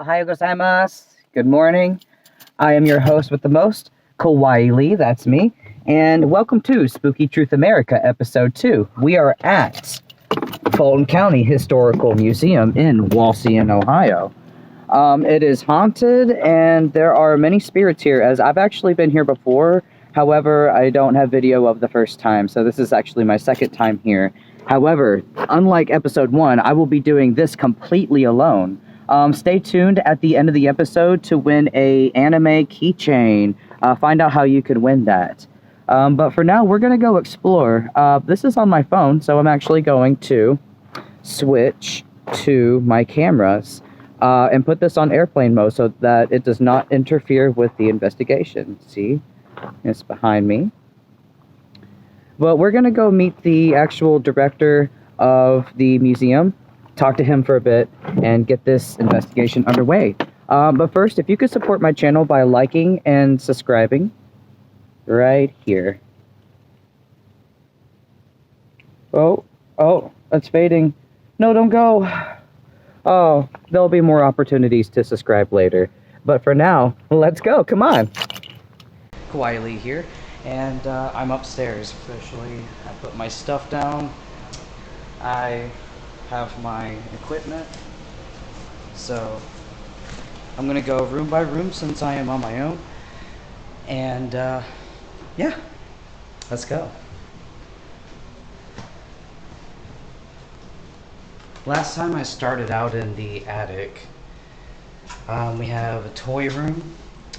Ohayou gozaimasu. Good morning. I am your host with the most, Kawaii Lee, that's me. And welcome to Spooky Truth America, Episode 2. We are at Fulton County Historical Museum in Wauseon, Ohio. It is haunted, and there are many spirits here, as I've actually been here before. However, I don't have video of the first time, so this is actually my second time here. However, unlike Episode 1, I will be doing this completely alone. Stay tuned at the end of the episode to win a anime keychain. Find out how you can win that. But for now, we're going to go explore. This is on my phone, so I'm actually going to switch to my cameras and put this on airplane mode so that it does not interfere with the investigation. See? It's behind me. But we're going to go meet the actual director of the museum, talk to him for a bit, and get this investigation underway. But first, if you could support my channel by liking and subscribing right here. Oh, it's fading. No, don't go. Oh, there'll be more opportunities to subscribe later. But for now, let's go. Come on. Kawaii Lee here, and I'm upstairs officially. I put my stuff down. I have my equipment, so I'm gonna go room by room since I am on my own, and yeah, let's go. Last time I started out in the attic. We have a toy room,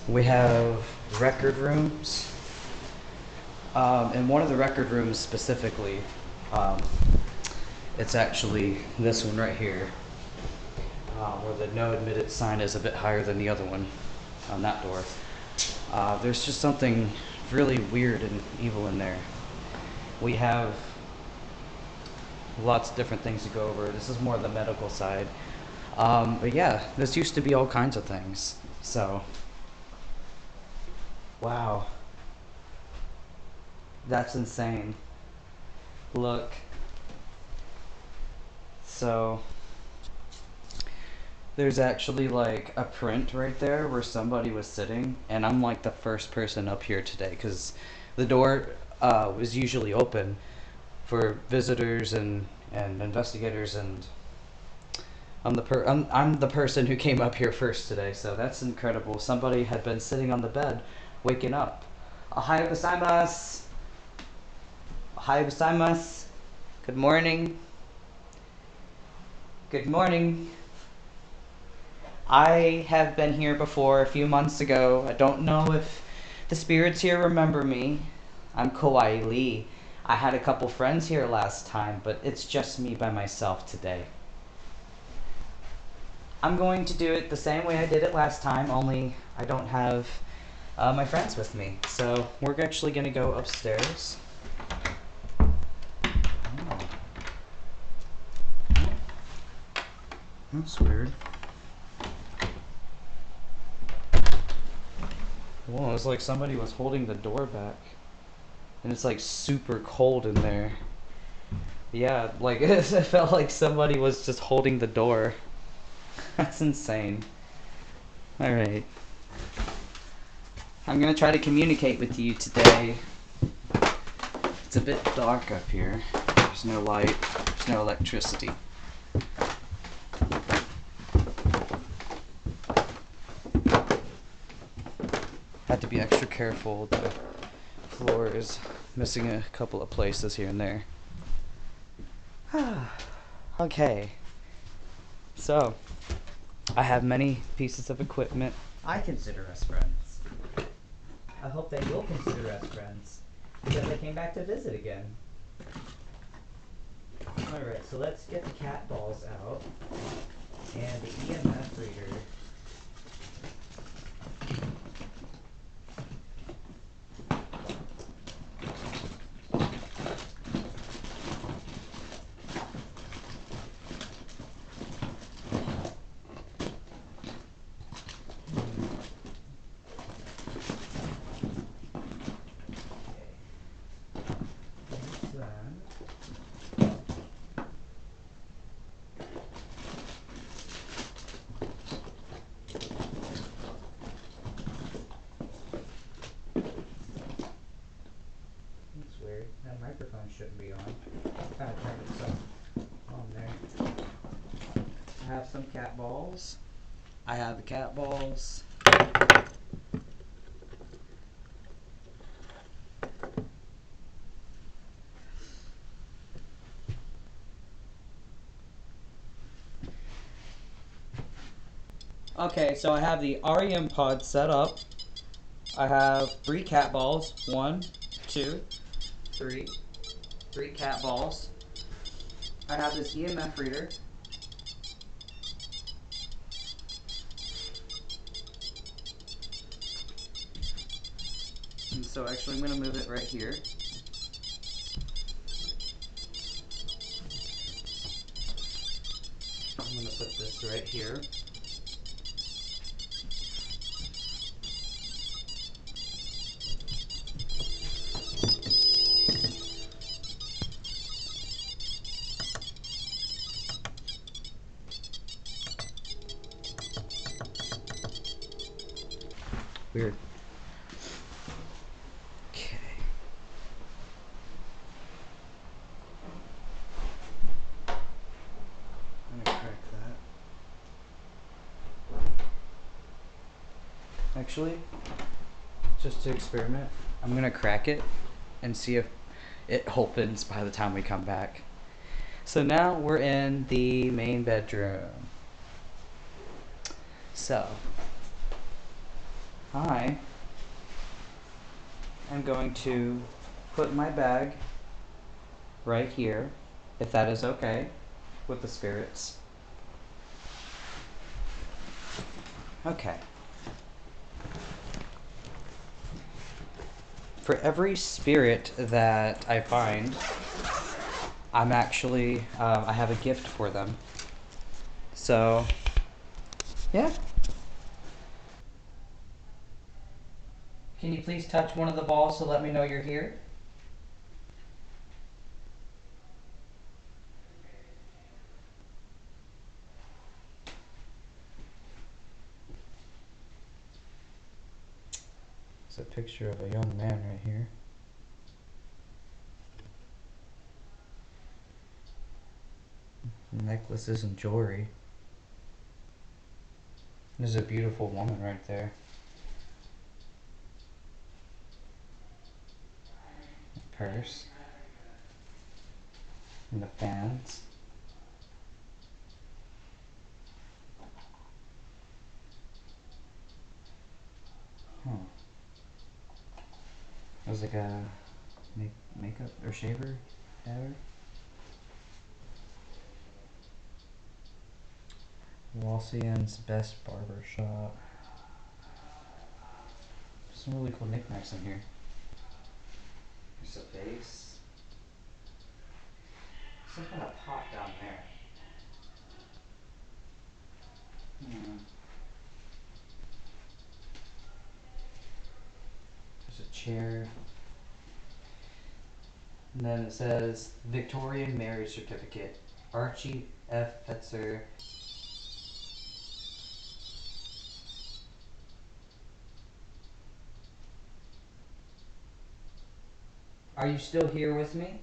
we have record rooms, and one of the record rooms specifically, it's actually this one right here, where the no admitted sign is a bit higher than the other one on that door. There's just something really weird and evil in there. We have lots of different things to go over. This is more the medical side. But yeah, this used to be all kinds of things. So, wow. That's insane. Look. So, there's actually like a print right there where somebody was sitting, and I'm like the first person up here today because the door was usually open for visitors and investigators, and I'm the person who came up here first today, so that's incredible. Somebody had been sitting on the bed, waking up. Ohayou gozaimasu. Ohayou gozaimasu. Good morning. Good morning. I have been here before a few months ago. I don't know if the spirits here remember me. I'm Kawaii Lee. I had a couple friends here last time, but it's just me by myself today. I'm going to do it the same way I did it last time, only I don't have my friends with me. So we're actually going to go upstairs. That's weird. Whoa, it's like somebody was holding the door back. And it's like super cold in there. Yeah, like it felt like somebody was just holding the door. That's insane. Alright. I'm gonna try to communicate with you today. It's a bit dark up here. There's no light, there's no electricity. Had to be extra careful. The floor is missing a couple of places here and there. Okay. So, I have many pieces of equipment. I consider us friends. I hope they will consider us friends, because I came back to visit again. Alright, so let's get the cat balls out and the EMF reader. shouldn't be on. Kind of turned itself on there. I have some cat balls. I have the cat balls. Okay, so I have the REM pod set up. I have 3 cat balls. 1, 2, 3. 3 cat balls. I have this EMF reader. And so actually I'm going to move it right here. I'm going to put this right here. Weird. Okay. I'm gonna crack that. Actually, just to experiment, I'm gonna crack it and see if it opens by the time we come back. So now we're in the main bedroom. So, I am going to put my bag right here, if that is okay with the spirits. Okay. For every spirit that I find, I'm actually, I have a gift for them. So, yeah. Can you please touch one of the balls to let me know you're here? It's a picture of a young man right here. Necklaces and jewelry. There's a beautiful woman right there. A purse. And the fans. Huh. There's like a makeup or shaver dabber. Wassian's Best Barber Shop. Some really cool knickknacks in here. There's a vase. Some kind of pot down there. There's a chair. And then it says Victorian Marriage Certificate. Archie F. Fetzer. Are you still here with me?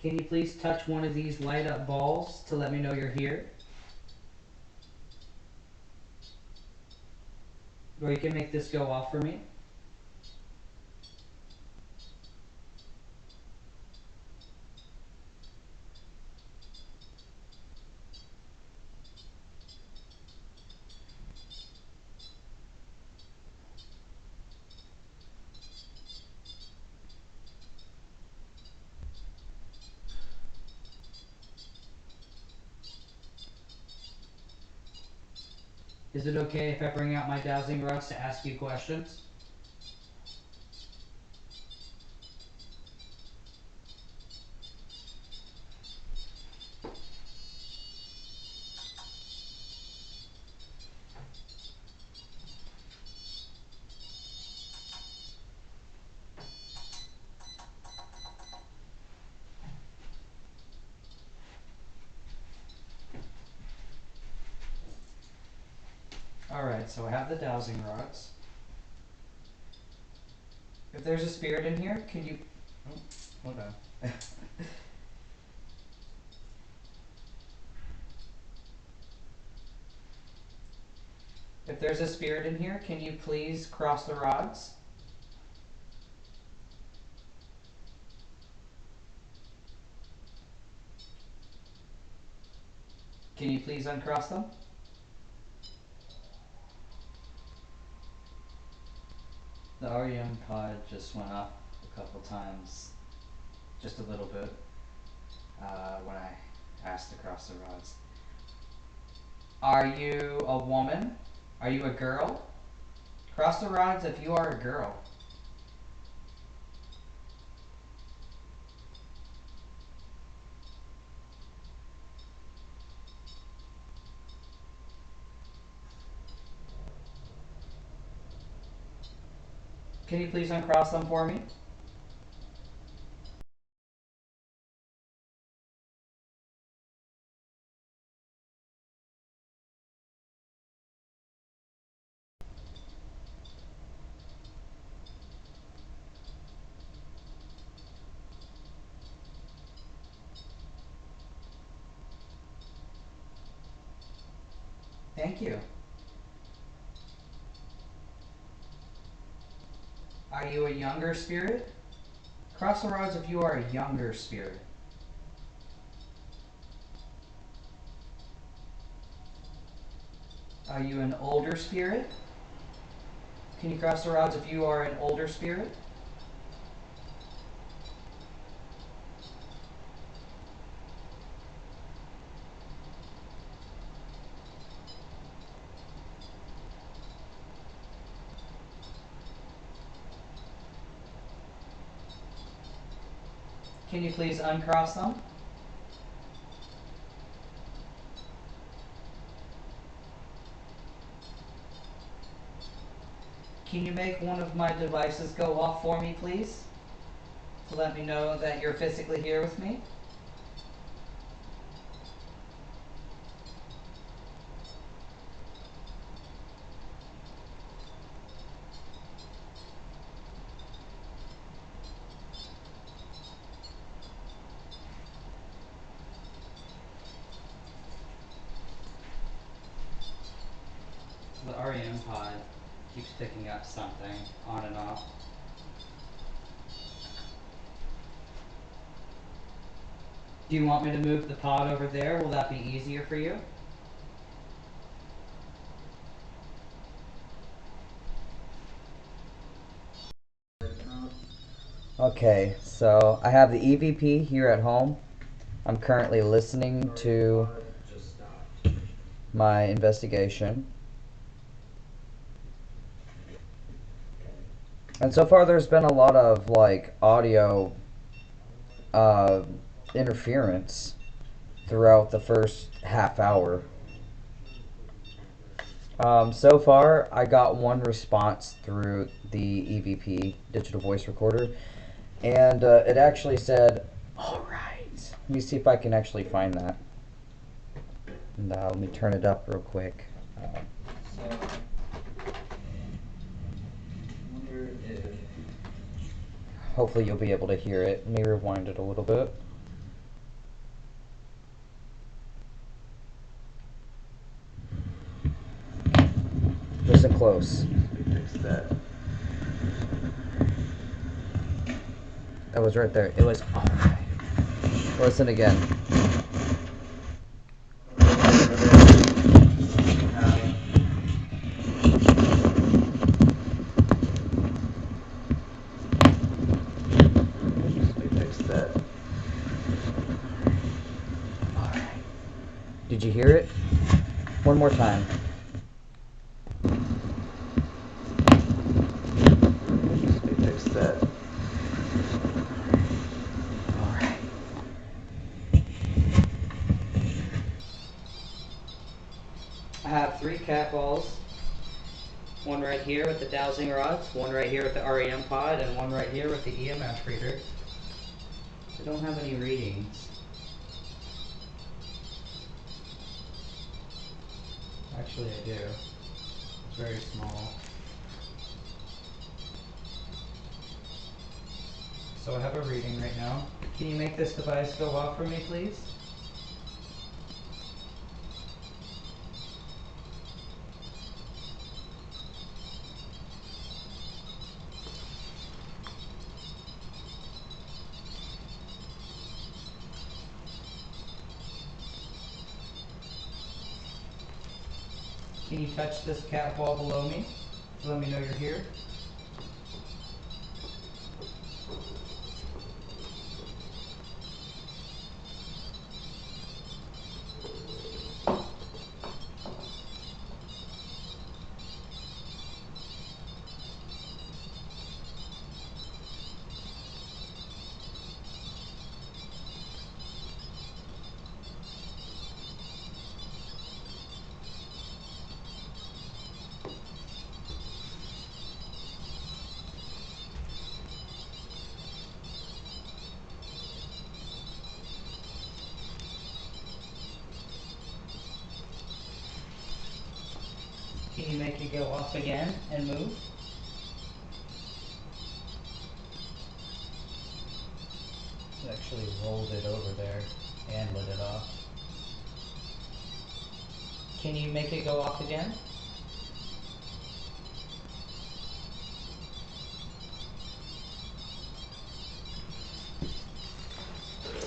Can you please touch one of these light up balls to let me know you're here? Or you can make this go off for me. Is it okay if I bring out my dowsing rods to ask you questions? Alright, so I have the dowsing rods. If there's a spirit in here, can you... Oh, hold on. If there's a spirit in here, can you please cross the rods? Can you please uncross them? The REM pod just went off a couple times, just a little bit, when I asked to cross the rods. Are you a woman? Are you a girl? Cross the rods if you are a girl. Can you please uncross them for me? Thank you. Are you a younger spirit? Cross the rods if you are a younger spirit. Are you an older spirit? Can you cross the rods if you are an older spirit? Can you please uncross them? Can you make one of my devices go off for me, please? To let me know that you're physically here with me? The REM pod keeps picking up something on and off. Do you want me to move the pod over there? Will that be easier for you? Okay, so I have the EVP here at home. I'm currently listening to my investigation. And so far there's been a lot of like audio interference throughout the first half hour. So far I got one response through the EVP, digital voice recorder, and it actually said, "Alright." Let me see if I can actually find that. And let me turn it up real quick. Hopefully you'll be able to hear it. Let me rewind it a little bit. Listen close. That was right there. It was alright. Listen again. Did you hear it? One more time. Fix that. Alright. I have 3 cat balls. One right here with the dowsing rods, one right here with the REM pod, and one right here with the EMF reader. I don't have any readings. Actually, I do. Very small. So I have a reading right now. Can you make this device go off for me, please? Can you touch this cat wall below me to let me know you're here? Can you make it go off again and move? It actually rolled it over there and lit it off. Can you make it go off again?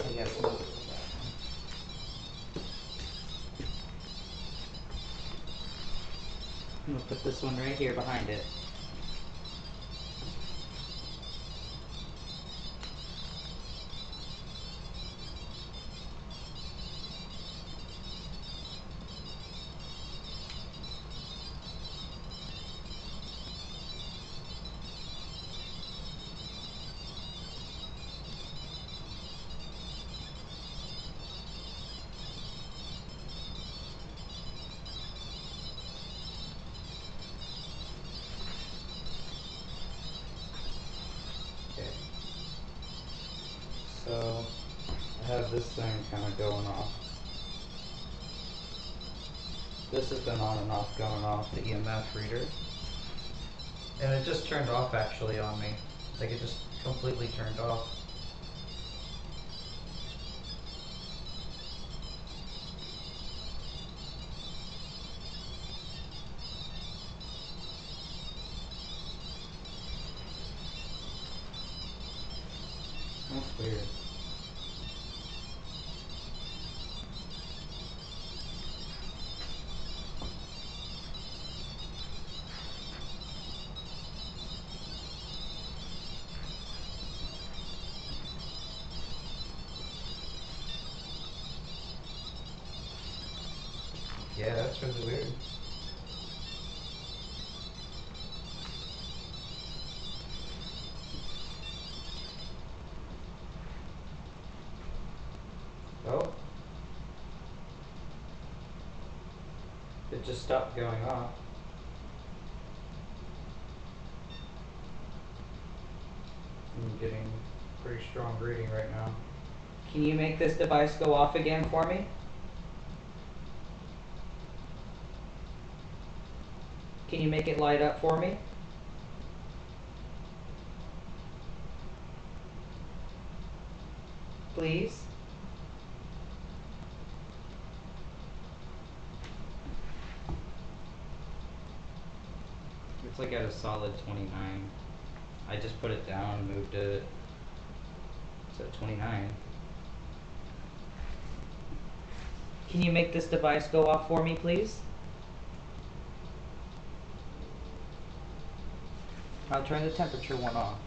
I guess we'll do that. I'm gonna put this one right here behind it. So I have this thing kind of going off. This has been on and off, going off, the EMF reader. And it just turned off actually on me. Like it just completely turned off. That's weird. Yeah, that's really weird. Oh. It just stopped going off. I'm getting a pretty strong reading right now. Can you make this device go off again for me? Can you make it light up for me? Please? It's like at a solid 29. I just put it down, moved it. It's at 29. Can you make this device go off for me, please? I'll turn the temperature one off.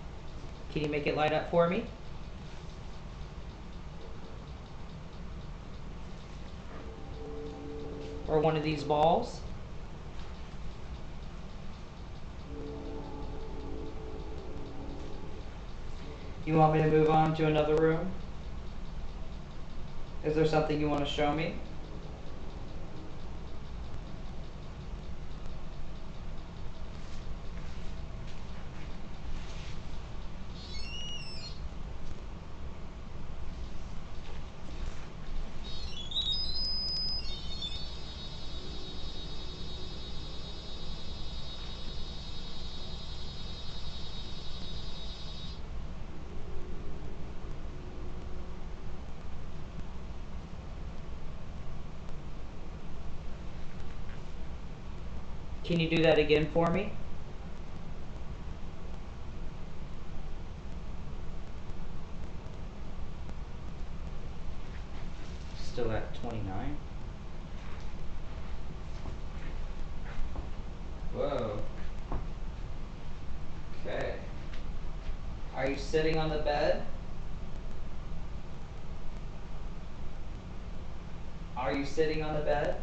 Can you make it light up for me? Or one of these balls? You want me to move on to another room? Is there something you want to show me? Can you do that again for me? Still at 29. Whoa. Okay. Are you sitting on the bed? Are you sitting on the bed?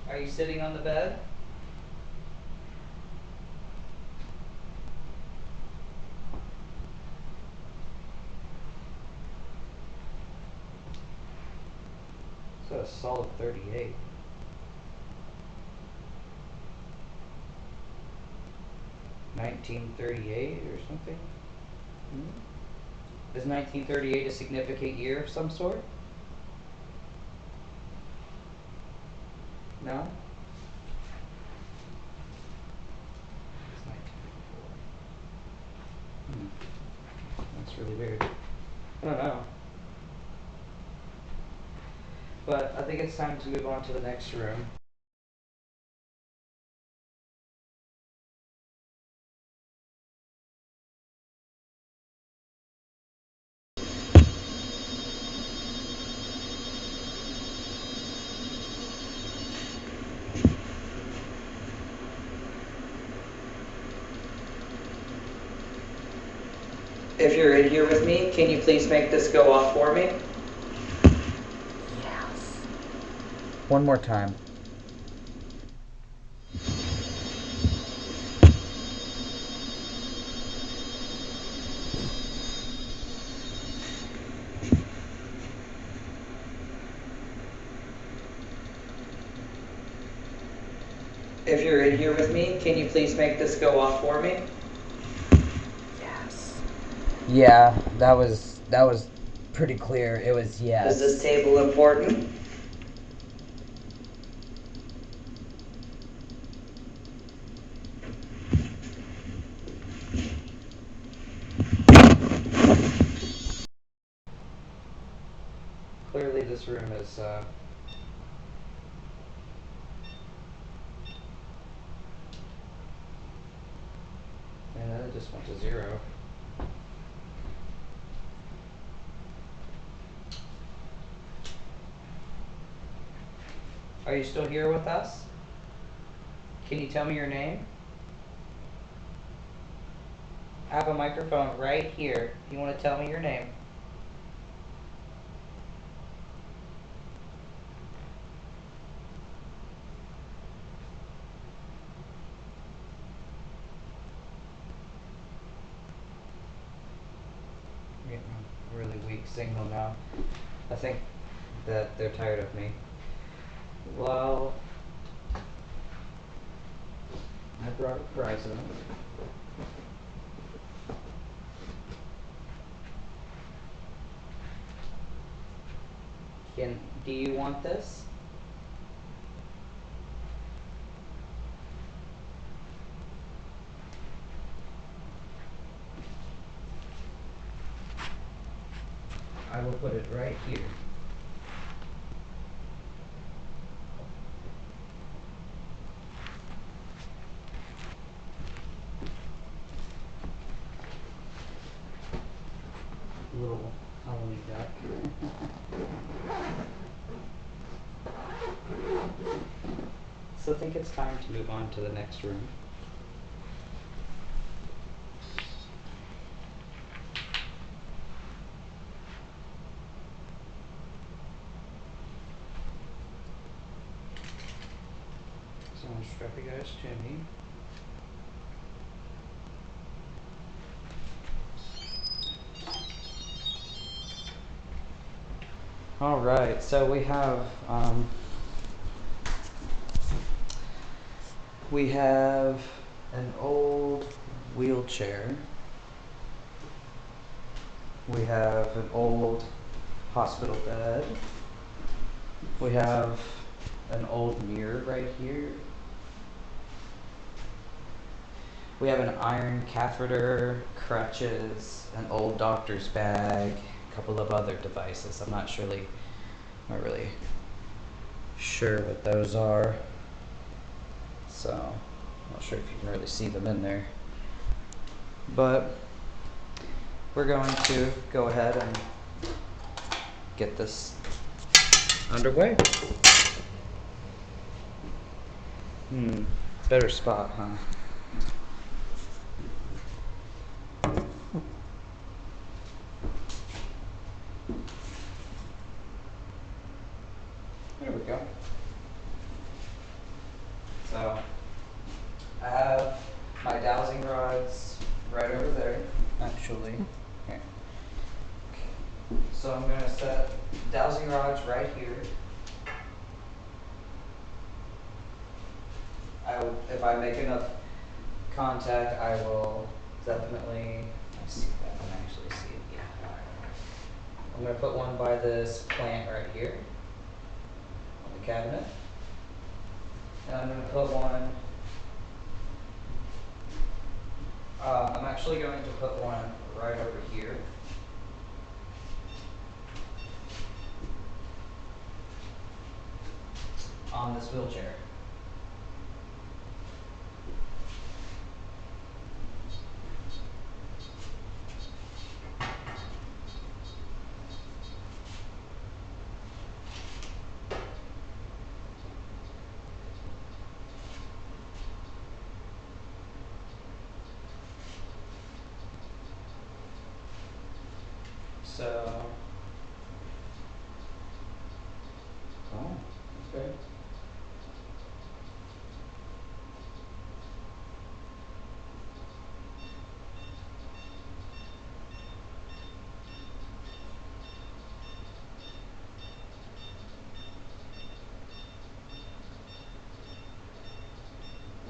Are you sitting on the bed? So a solid 38. $1938 or something? Is 1938 a significant year of some sort? No? It's 1984. That's really weird. I don't know. But I think it's time to move on to the next room. If you're in here with me, can you please make this go off for me? Yes. One more time. If you're in here with me, can you please make this go off for me? Yes. Yeah, that was pretty clear. It was yes. Is this table important? Clearly this room is and then it just went to 0. Are you still here with us? Can you tell me your name? I have a microphone right here. If you want to tell me your name. I'm getting a really weak signal now. I think that they're tired of me. Well, I brought a present. Do you want this? I will put it right here. Little Halloween duck. So I think it's time to move on to the next room. So I'm going to strap you guys to me. All right, so we have an old wheelchair. We have an old hospital bed. We have an old mirror right here. We have an iron catheter, crutches, an old doctor's bag, a couple of other devices. I'm not really sure what those are. So, I'm not sure if you can really see them in there. But we're going to go ahead and get this underway. Better spot, huh? There we go. So, I have my dowsing rods right over there, actually. Here. So I'm going to set dowsing rods right here. If I make enough contact, I will definitely, let's see if I can actually see it. Yeah. I'm going to put one by this plant right here on the cabinet. And I'm going to put one, I'm actually going to put one right over here. On this wheelchair. So, okay.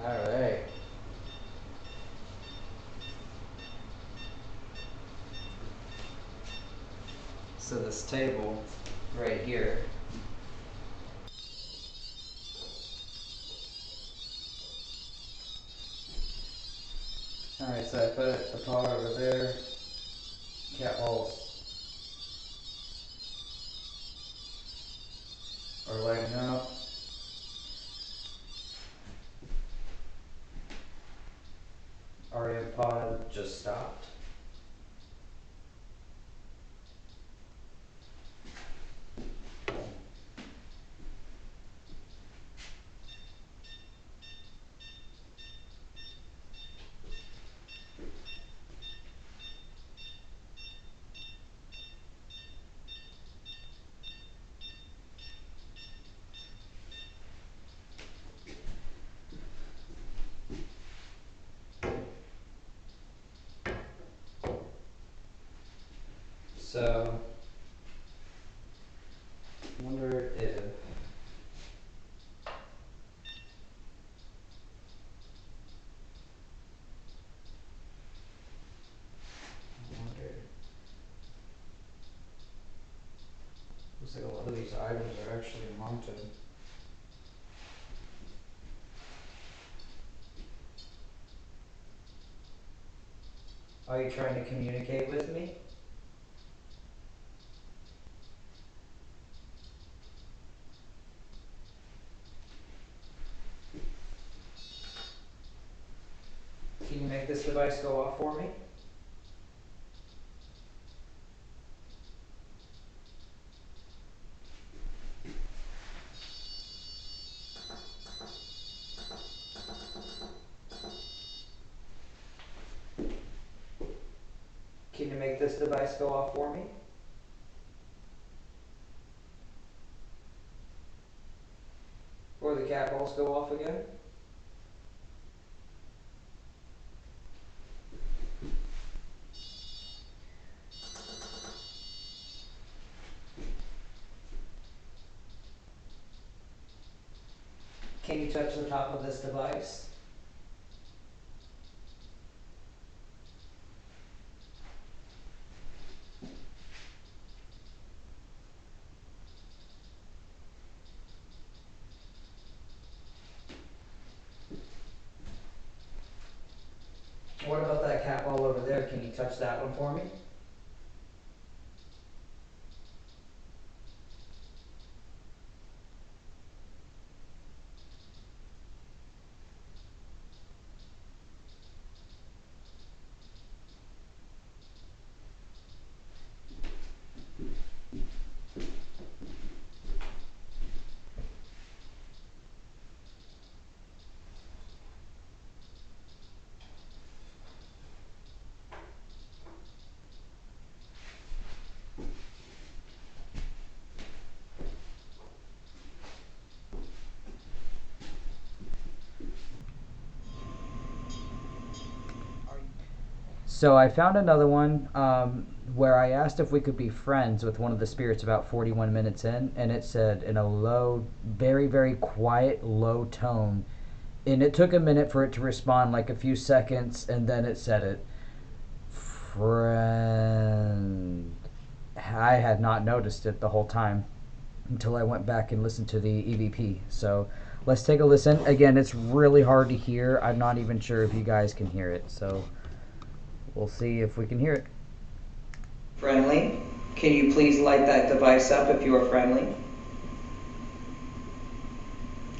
All right. So this table right here. All right, so I put the pot over there. Cat balls are lighting up. REM pod just stopped. So, I wonder if looks like a lot of these items are actually mounted. Are you trying to communicate with me? Can you make this device go off for me? Can you make this device go off for me? Or the cat balls go off again? Can you touch the top of this device? touch that one for me? So I found another one where I asked if we could be friends with one of the spirits about 41 minutes in, and it said in a low, very, very quiet, low tone. And it took a minute for it to respond, like a few seconds, and then it said it. Friend. I had not noticed it the whole time until I went back and listened to the EVP. So let's take a listen. Again, it's really hard to hear. I'm not even sure if you guys can hear it. So we'll see if we can hear it. Friendly, can you please light that device up if you are friendly?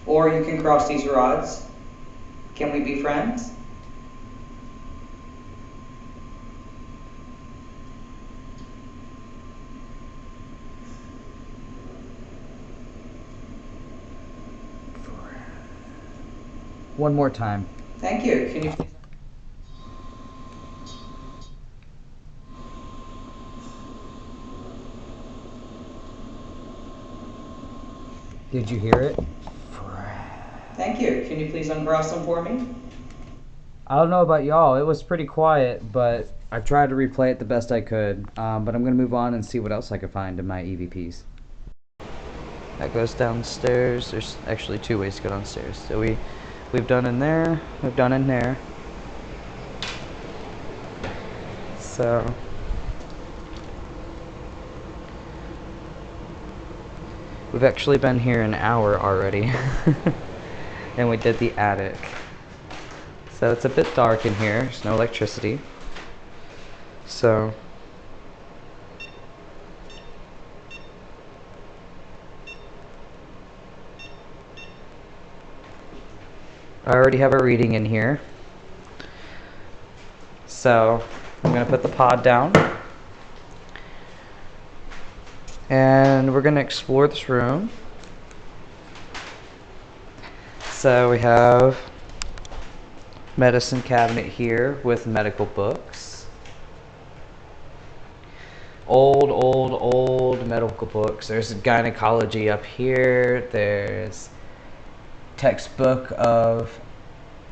Or you can cross these rods. Can we be friends? One more time. Thank you. Can you please? Did you hear it? Thank you. Can you please uncross them for me? I don't know about y'all. It was pretty quiet, but I tried to replay it the best I could. But I'm going to move on and see what else I can find in my EVPs. That goes downstairs. There's actually two ways to go downstairs. So we've done in there. We've done in there. So we've actually been here an hour already. And we did the attic. So it's a bit dark in here. There's no electricity. So I already have a reading in here. So I'm gonna put the pod down. And we're gonna explore this room. So we have medicine cabinet here with medical books. Old medical books. There's gynecology up here. There's textbook of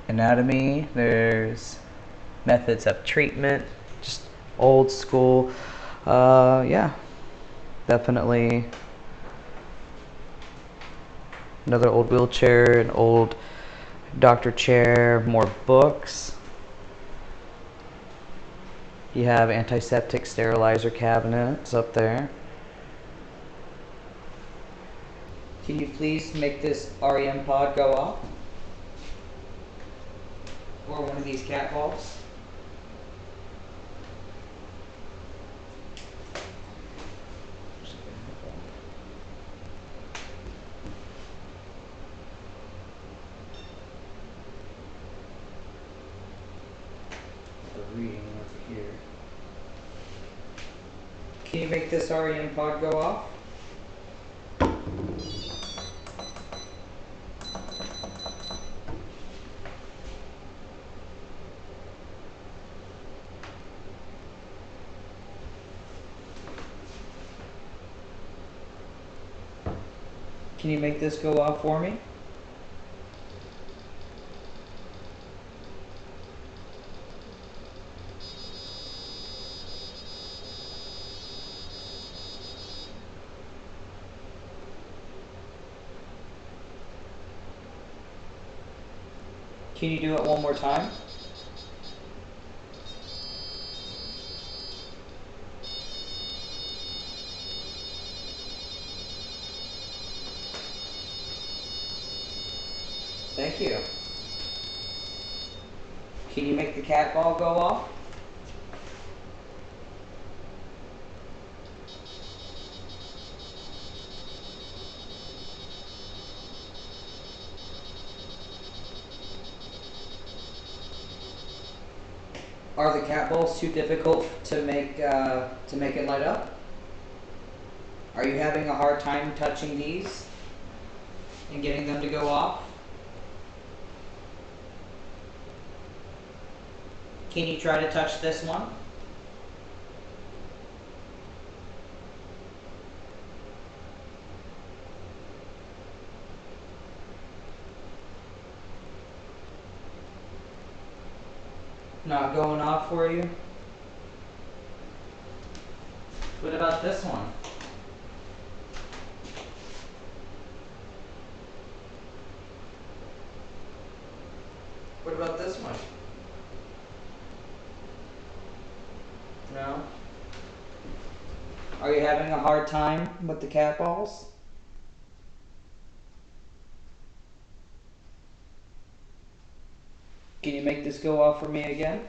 anatomy. There's methods of treatment. Just old school. Yeah, definitely. Another old wheelchair, an old doctor chair, more books. You have antiseptic sterilizer cabinets up there. Can you please make this REM pod go off? Or one of these cat balls? Reading over here. Can you make this REM pod go off? Can you make this go off for me? Can you do it one more time? Thank you. Can you make the cat ball go off? Are the cat balls too difficult to make it light up? Are you having a hard time touching these and getting them to go off? Can you try to touch this one? Not going off for you? What about this one? What about this one? No? Are you having a hard time with the cat balls? Can you make this go off for me again?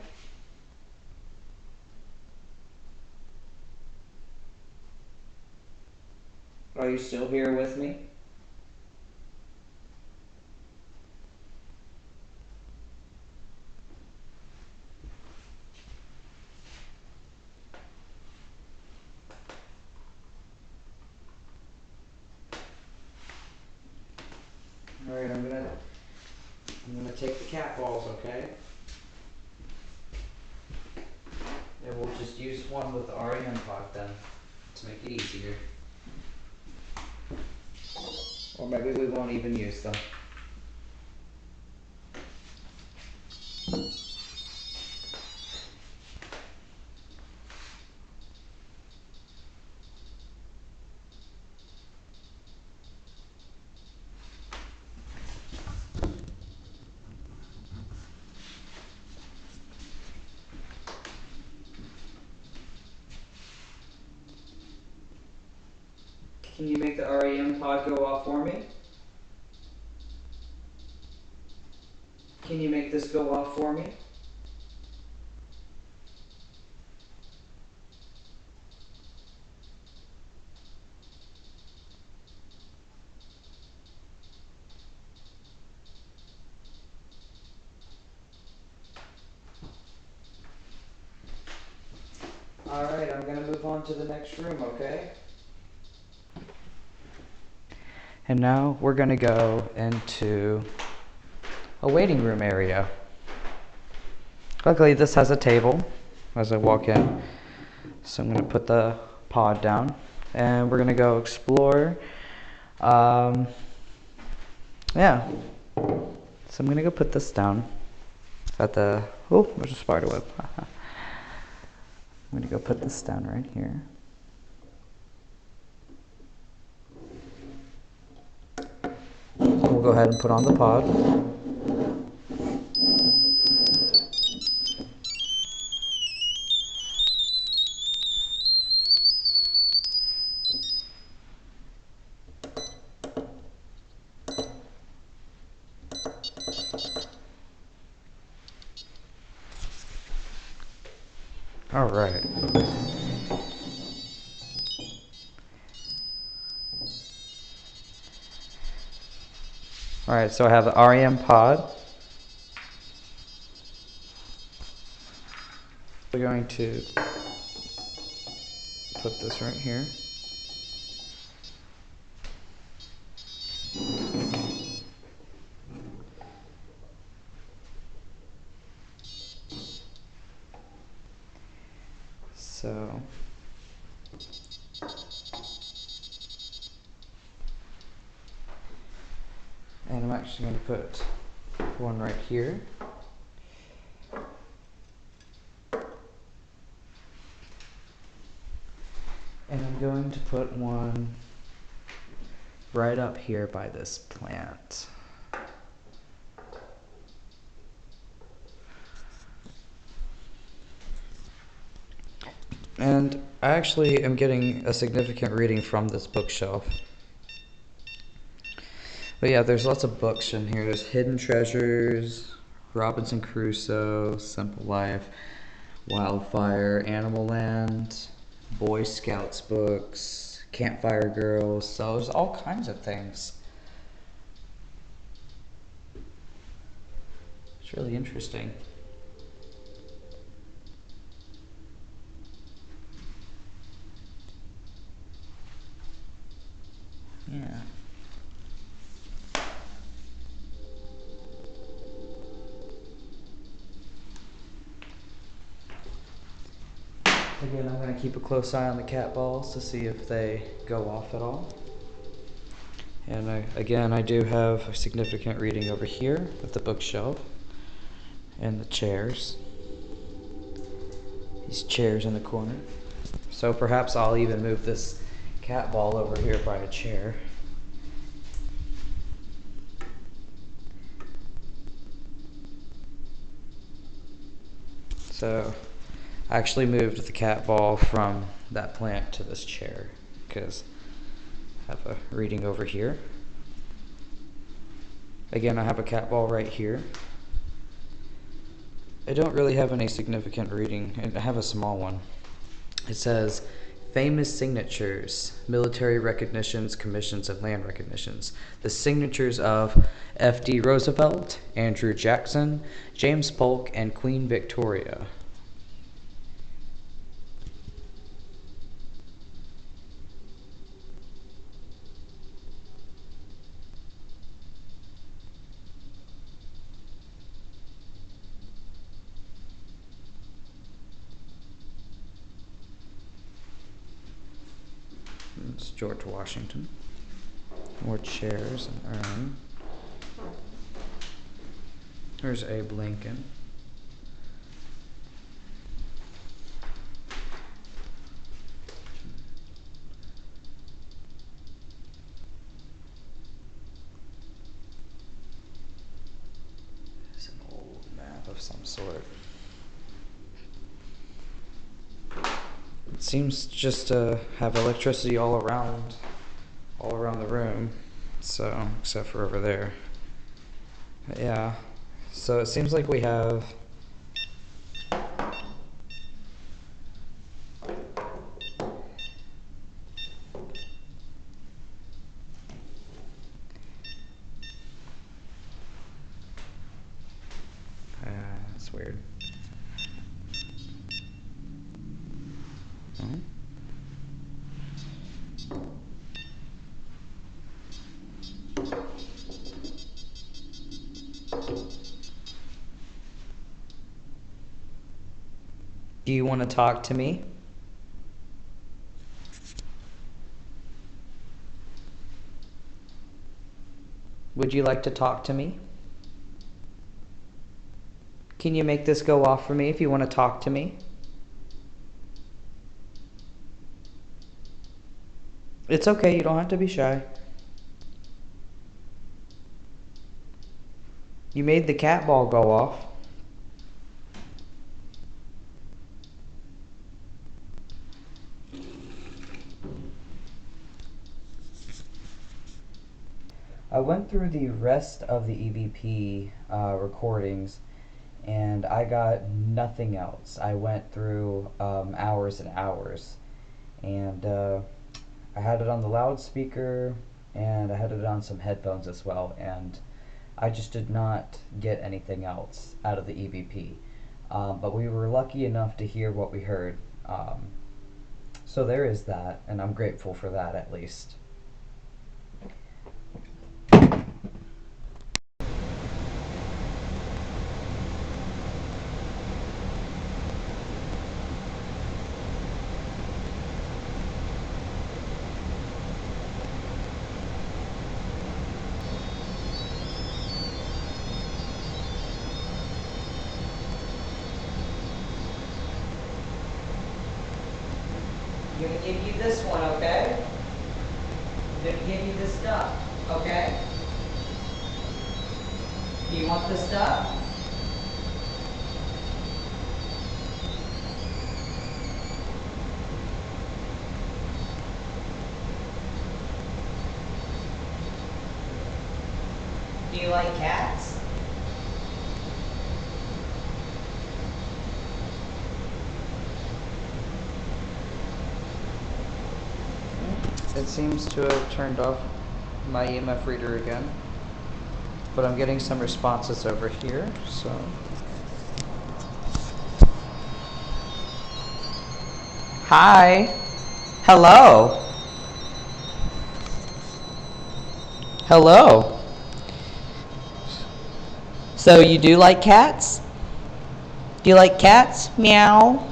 Are you still here with me? Alright, I'm gonna take the cat balls, okay? And we'll just use one with the REM pot then, to make it easier. Or maybe we won't even use them. Can you make the REM pod go off for me? Can you make this go off for me? Alright, I'm gonna move on to the next room, okay? And now we're gonna go into a waiting room area. Luckily this has a table as I walk in. So I'm gonna put the pod down and we're gonna go explore. Yeah. So I'm gonna go put this down at the, oh, there's a spider web. I'm gonna go put this down right here. We'll go ahead and put on the pod. All right. All right, so I have the REM pod. We're going to put this right here. So and I'm actually going to put one right here. And I'm going to put one right up here by this plant. And I actually am getting a significant reading from this bookshelf. But yeah, there's lots of books in here. There's Hidden Treasures, Robinson Crusoe, Simple Life, Wildfire, Animal Land, Boy Scouts books, Campfire Girls. So there's all kinds of things. It's really interesting. kind of keep a close eye on the cat balls to see if they go off at all. And again, I do have a significant reading over here with the bookshelf and the chairs. These chairs in the corner. So perhaps I'll even move this cat ball over here by a chair. So I actually moved the cat ball from that plant to this chair because I have a reading over here. Again, I have a cat ball right here. I don't really have any significant reading. I have a small one. It says, famous signatures, military recognitions, commissions, and land recognitions. The signatures of F.D. Roosevelt, Andrew Jackson, James Polk, and Queen Victoria. It's George Washington. More chairs and urn. There's Abe Lincoln. There's an old map of some sort. It seems just to have electricity all around the room, so except for over there. But yeah, so it seems like we have that's weird. Oh. Do you want to talk to me? Would you like to talk to me? Can you make this go off for me if you want to talk to me? It's okay, you don't have to be shy. You made the cat ball go off. I went through the rest of the EVP recordings and I got nothing else. I went through hours and hours, and I had it on the loudspeaker and I had it on some headphones as well, and I just did not get anything else out of the EVP. But we were lucky enough to hear what we heard. So there is that, and I'm grateful for that at least. I'm gonna give you this one, okay? I'm gonna give you this stuff, okay? Do you want this stuff? Do you like cats? It seems to have turned off my EMF reader again, but I'm getting some responses over here, so. Hi. Hello. Hello. So you do like cats? Do you like cats? Meow.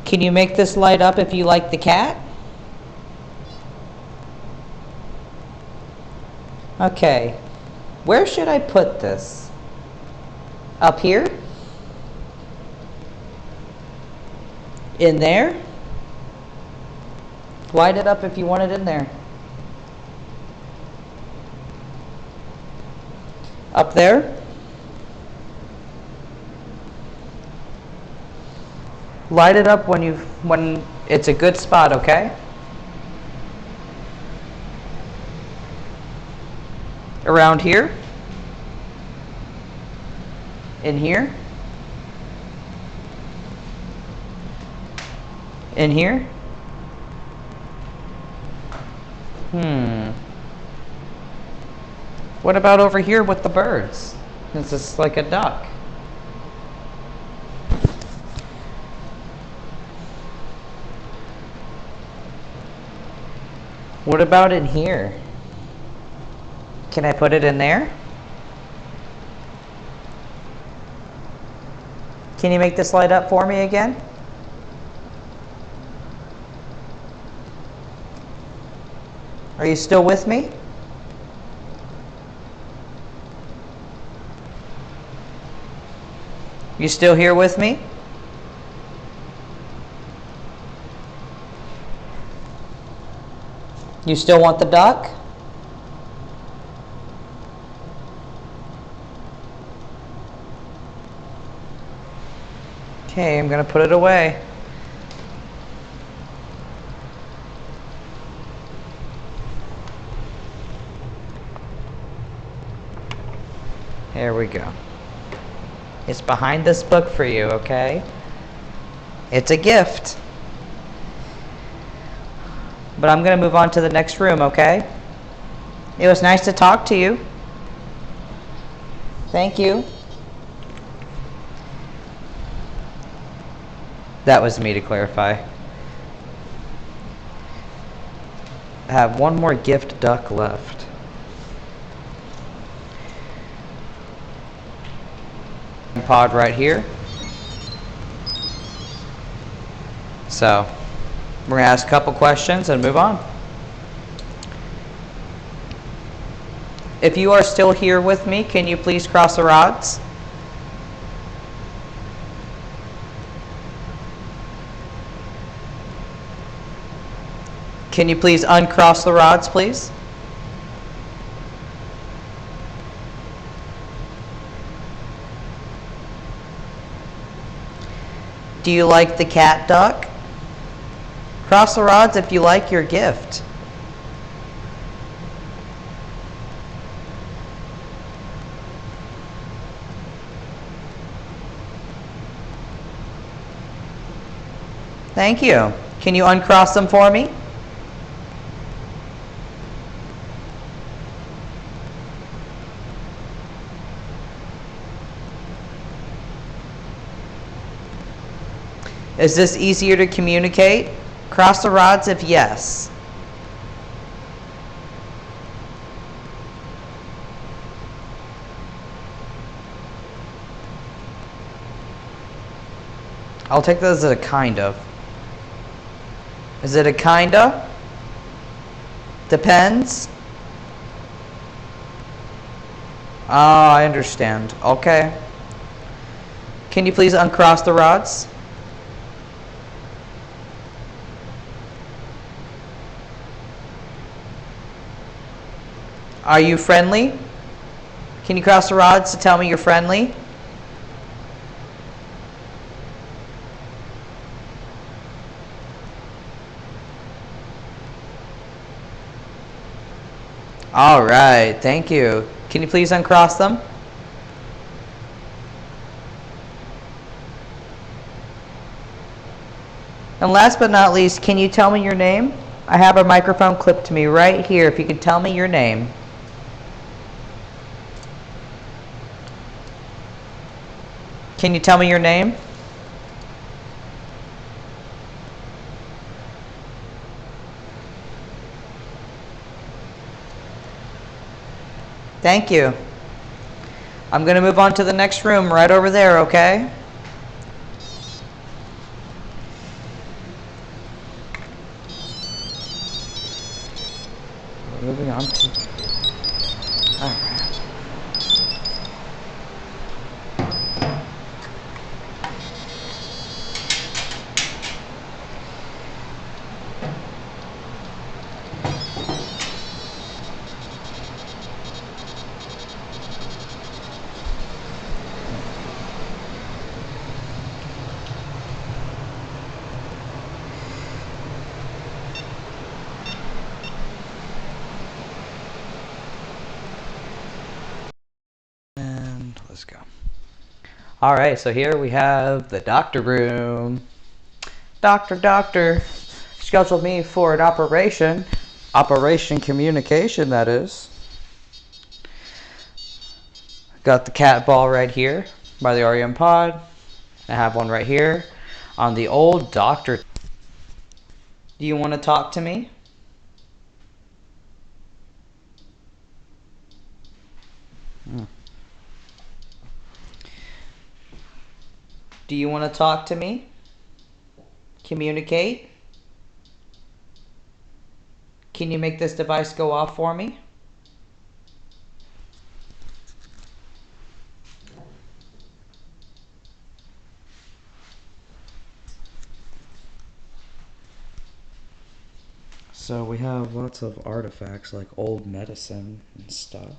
Can you make this light up if you like the cat? Okay. Where should I put this? Up here? In there? Light it up if you want it in there. Up there? Light it up when it's a good spot, okay? Around here? In here? In here? What about over here with the birds? This is like a duck. What about in here? Can I put it in there? Can you make this light up for me again? Are you still with me? You still here with me? You still want the duck? Okay, I'm going to put it away. There we go. It's behind this book for you, okay? It's a gift. But I'm going to move on to the next room, okay? It was nice to talk to you. Thank you. That was me, to clarify. I have one more gift duck left. Pod right here. So we're going to ask a couple questions and move on. If you are still here with me, can you please cross the rods? Can you please uncross the rods, please? Do you like the cat duck? Cross the rods if you like your gift. Thank you. Can you uncross them for me? Is this easier to communicate? Cross the rods if yes. I'll take that as a kind of. Is it a kinda? Depends. Oh, I understand. Okay. Can you please uncross the rods? Are you friendly? Can you cross the rods to tell me you're friendly? All right, thank you. Can you please uncross them? And last but not least, can you tell me your name? I have a microphone clipped to me right here. If you could tell me your name. Can you tell me your name? Thank you. I'm going to move on to the next room right over there, okay? moving on to... Alright. Let's go. All right, so here we have the doctor room. Doctor, scheduled me for an operation. Operation communication, that is. Got the cat ball right here by the REM pod. I have one right here on the old doctor. Do you want to talk to me? Do you want to talk to me? Communicate? Can you make this device go off for me? So we have lots of artifacts like old medicine and stuff.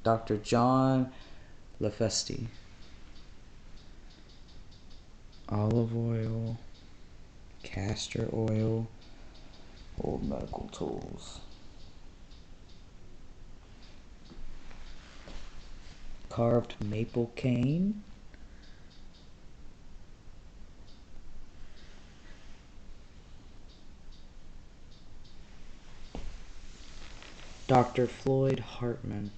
Dr. John Lefesti. Olive oil, castor oil, old medical tools. Carved maple cane. Dr. Floyd Hartman.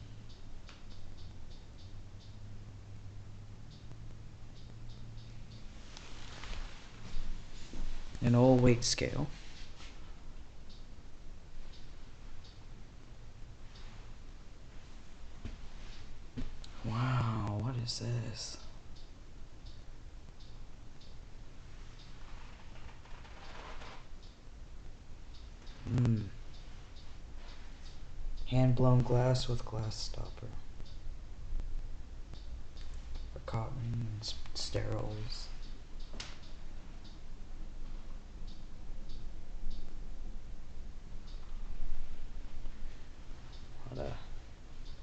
An old weight scale. Wow, what is this? Hand-blown glass with glass stopper. For cotton and sterols. A lot of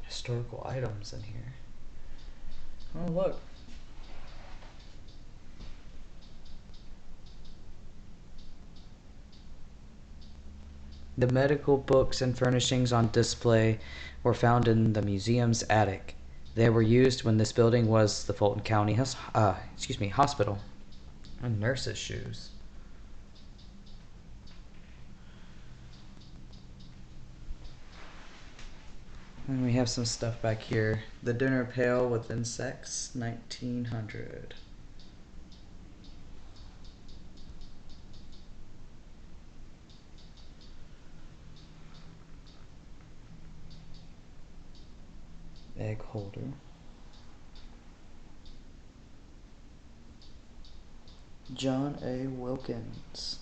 historical items in here. Oh, look. The medical books and furnishings on display were found in the museum's attic. They were used when this building was the Fulton County Hospital. And nurses' shoes. And we have some stuff back here. The dinner pail with insects, 1900. Egg holder. John A. Wilkins.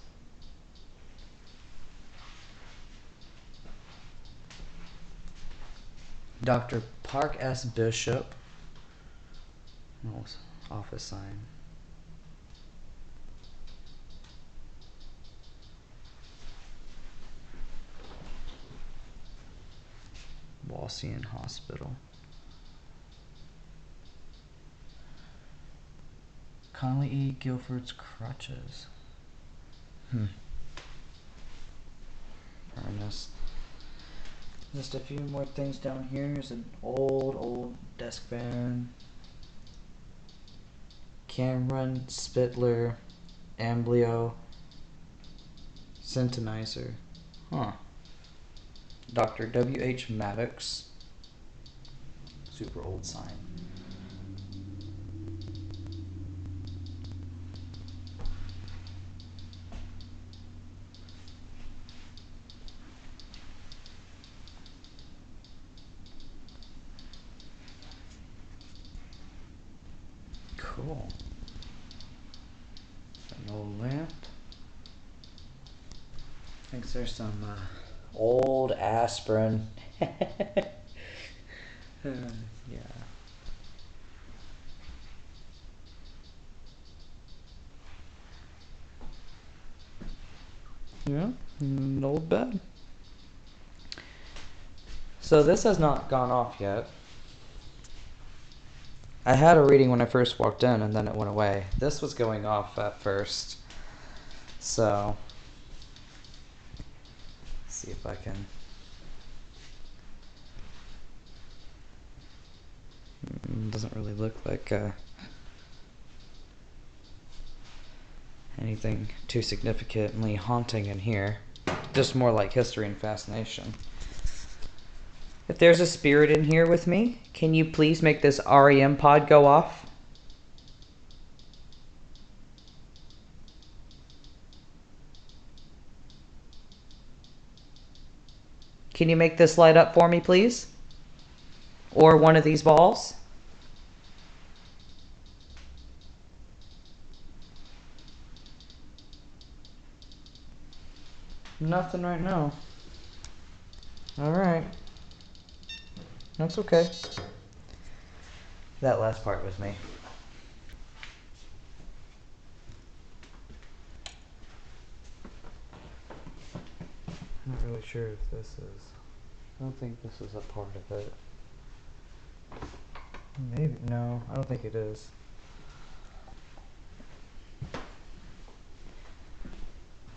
Dr. Park S. Bishop. Oh, office sign. Walsian Hospital. Conley E. Guilford's crutches. Furnace. Just a few more things down here. There's an old desk fan. Cameron Spittler Amblio Syntonizer. Dr. W.H. Maddox. Super old sign. Cool. An old lamp. Thinks there's some old aspirin. Yeah. Yeah, an old bed. So this has not gone off yet. I had a reading when I first walked in and then it went away. This was going off at first. So, let's see if I can. Doesn't really look like anything too significantly haunting in here. Just more like history and fascination. If there's a spirit in here with me, can you please make this REM pod go off? Can you make this light up for me, please? Or one of these balls? Nothing right now. Alright. That's okay. That last part was me. I'm not really sure if this is... I don't think this is a part of it. Maybe. No, I don't think it is.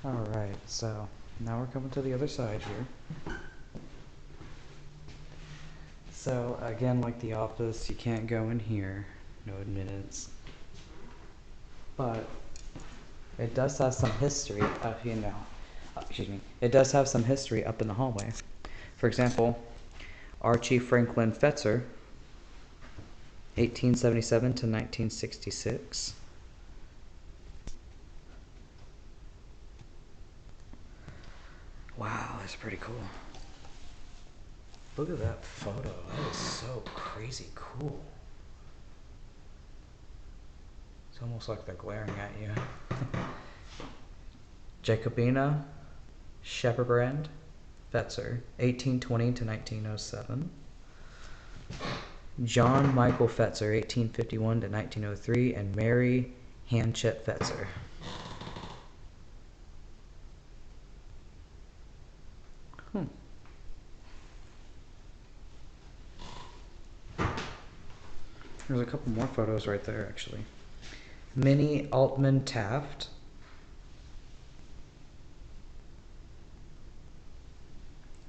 Alright, so now we're coming to the other side here. So again, like the office, you can't go in here. No admittance. But it does have some history up, it does have some history up in the hallway. For example, Archie Franklin Fetzer, 1877 to 1966. Wow, that's pretty cool. Look at that photo. That is so crazy cool. It's almost like they're glaring at you. Jacobina Shepherdbrand Fetzer, 1820 to 1907. John Michael Fetzer, 1851 to 1903, and Mary Hanchett Fetzer. There's a couple more photos right there, actually. Minnie Altman Taft.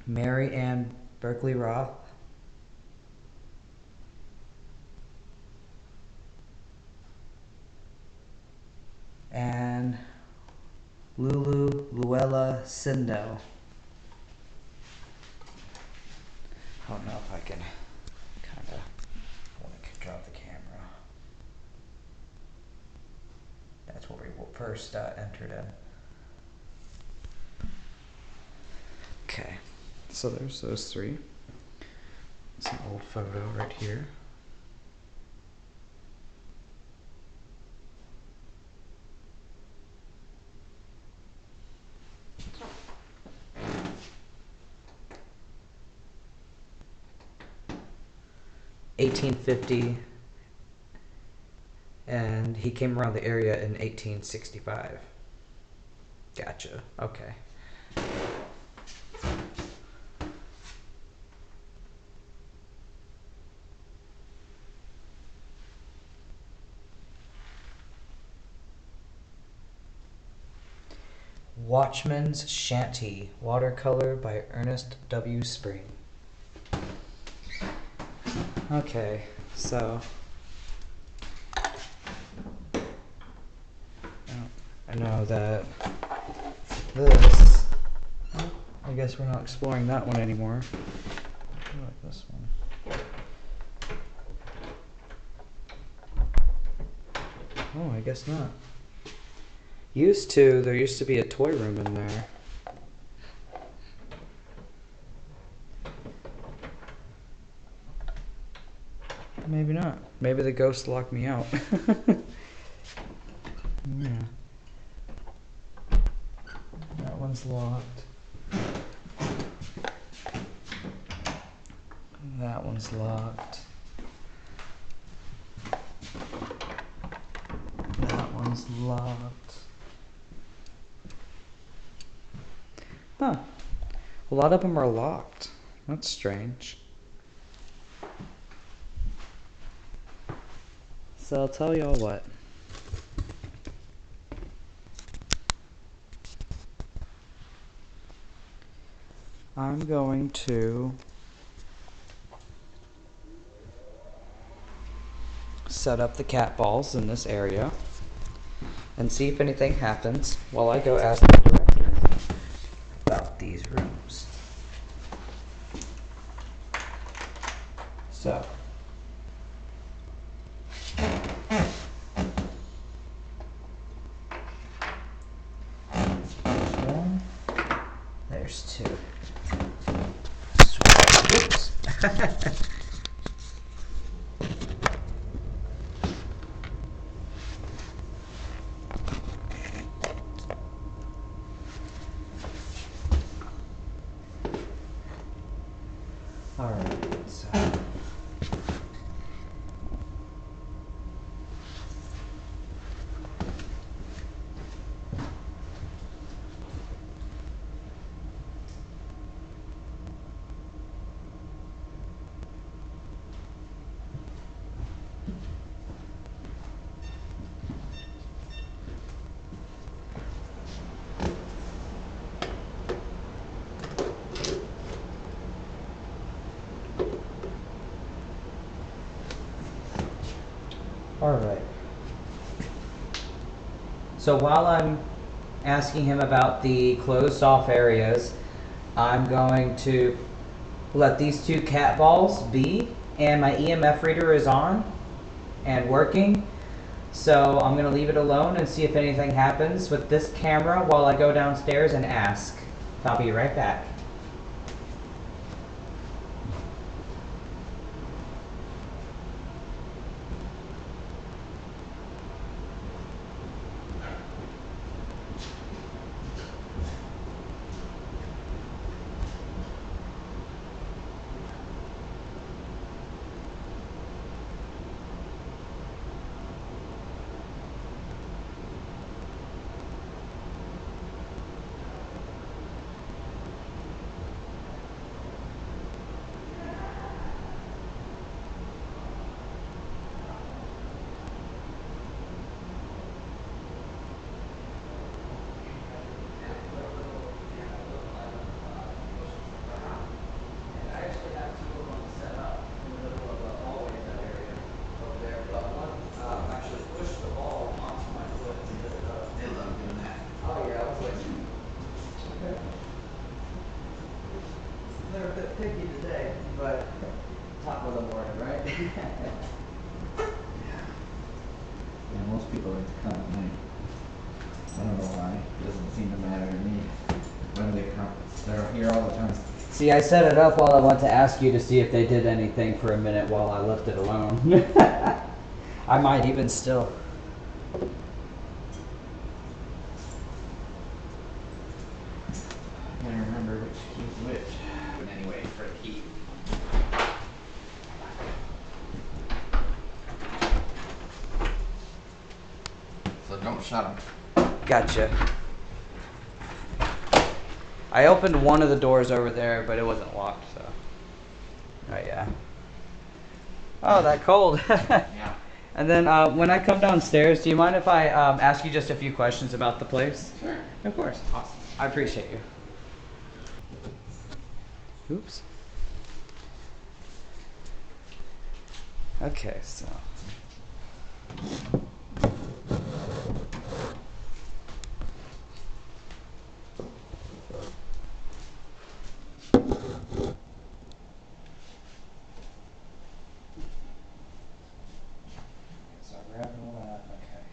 Mary Ann Berkeley Roth. And Lulu Luella Sindo. I don't know if I can kind of drop the camera. That's where we first entered in. Okay, so there's those three. It's an old photo right here. (1850), and he came around the area in 1865. Gotcha. Okay. Watchman's Shanty, watercolor by Ernest W. Spring. Okay, so I know that this, I guess we're not exploring that one anymore. I like this one. Oh, I guess not. There used to be a toy room in there. Maybe not. Maybe the ghost locked me out. Yeah. one's locked. That one's locked. That one's locked. Huh. A lot of them are locked. That's strange. So I'll tell y'all what. I'm going to set up the cat balls in this area and see if anything happens while I go ask the director about these rooms. So, there's one, there's two. Oops. Alright, so alright. So while I'm asking him about the closed off areas, I'm going to let these two cat balls be, and my EMF reader is on and working. So I'm going to leave it alone and see if anything happens with this camera while I go downstairs and ask. I'll be right back. They're a bit picky today, but top of the morning, right? Yeah, most people like to come at night. I don't know why. It doesn't seem to matter to me when they come. They're here all the time. See, I set it up while I went to ask you to see if they did anything for a minute while I left it alone. I might even still. I can't remember which key's which. But anyway, for the key. So don't shut them. Gotcha. I opened one of the doors over there, but it wasn't locked, so. Oh, yeah. Oh, that cold. Yeah. And then when I come downstairs, do you mind if I ask you just a few questions about the place? Sure. Of course. Awesome. I appreciate you. Oops. Okay, so. So I grabbed all that, okay.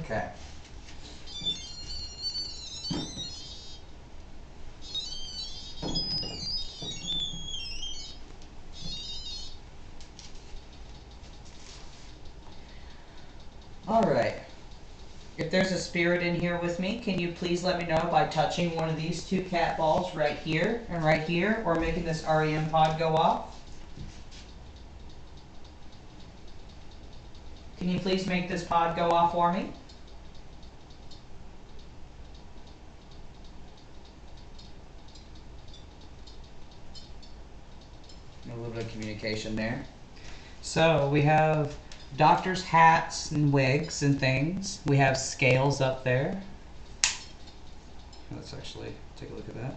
Okay. All right. If there's a spirit in here with me, can you please let me know by touching one of these two cat balls right here and right here, or making this REM pod go off? Can you please make this pod go off for me? A little bit of communication there. So we have doctors' hats and wigs and things. We have scales up there. Let's actually take a look at that.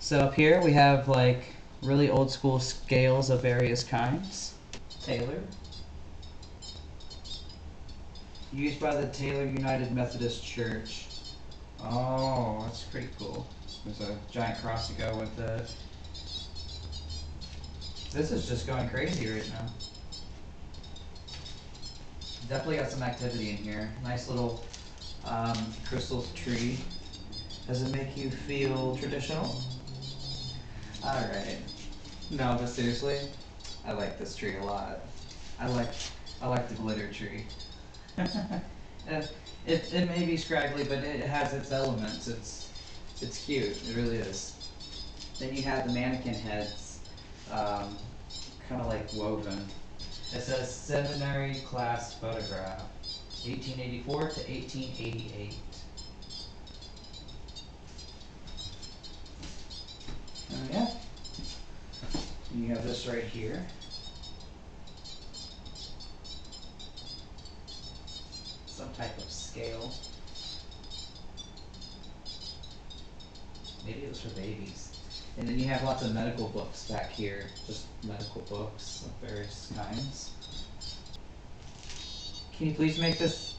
So up here we have like really old school scales of various kinds. Taylor. Used by the Taylor United Methodist Church. Oh, that's pretty cool. There's a giant cross to go with it. This is just going crazy right now. Definitely got some activity in here. Nice little crystal tree. Does it make you feel traditional? Alright. No, but seriously, I like this tree a lot. I like the glitter tree. It may be scraggly, but it has its elements. It's cute. It really is. Then you have the mannequin heads, kind of like woven. It says seminary class photograph, 1884 to 1888. Yeah. And you have this right here. Some type of scale. Maybe it was for babies. And then you have lots of medical books back here. Just medical books of various kinds. Can you please make this?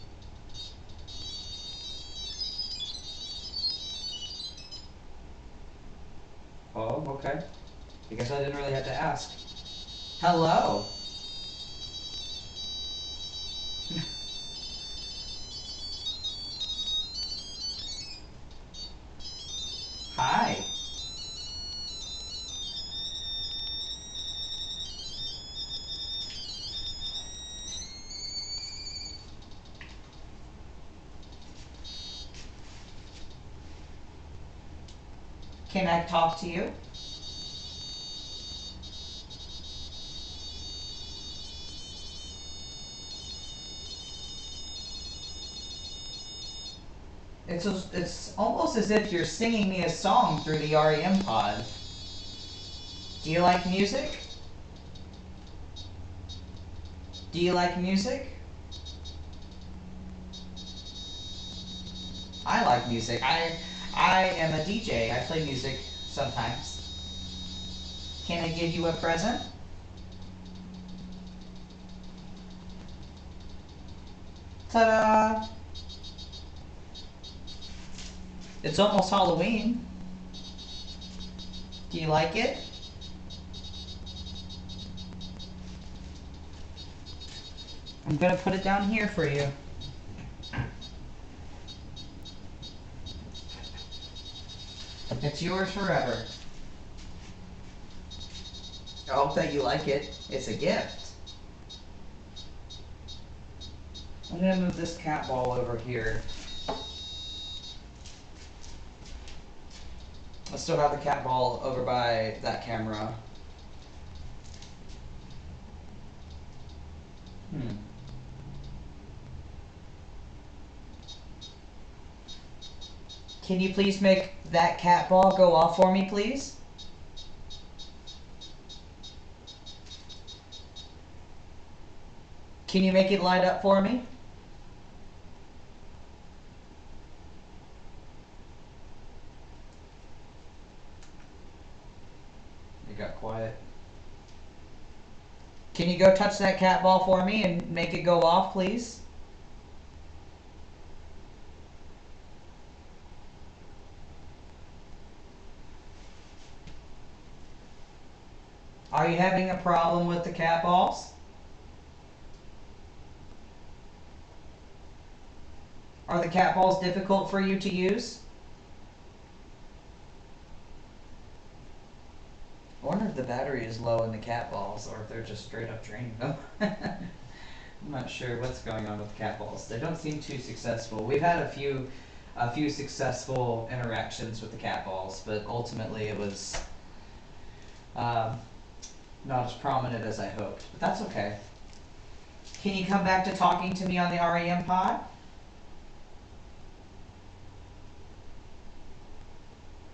Oh, okay. I guess I didn't really have to ask. Hello. Hi. Can I talk to you? It's almost as if you're singing me a song through the REM pod. Do you like music? Do you like music? I like music. I am a DJ. I play music sometimes. Can I give you a present? Ta-da! It's almost Halloween. Do you like it? I'm gonna put it down here for you. It's yours forever. I hope that you like it. It's a gift. I'm gonna move this cat ball over here. I still have the cat ball over by that camera. Can you please make that cat ball go off for me, please? Can you make it light up for me? It got quiet. Can you go touch that cat ball for me and make it go off, please? Are you having a problem with the cat balls? Are the cat balls difficult for you to use? I wonder if the battery is low in the cat balls or if they're just straight up draining them. I'm not sure what's going on with the cat balls. They don't seem too successful. We've had a few successful interactions with the cat balls, but ultimately it was not as prominent as I hoped. But that's okay. Can you come back to talking to me on the REM pod?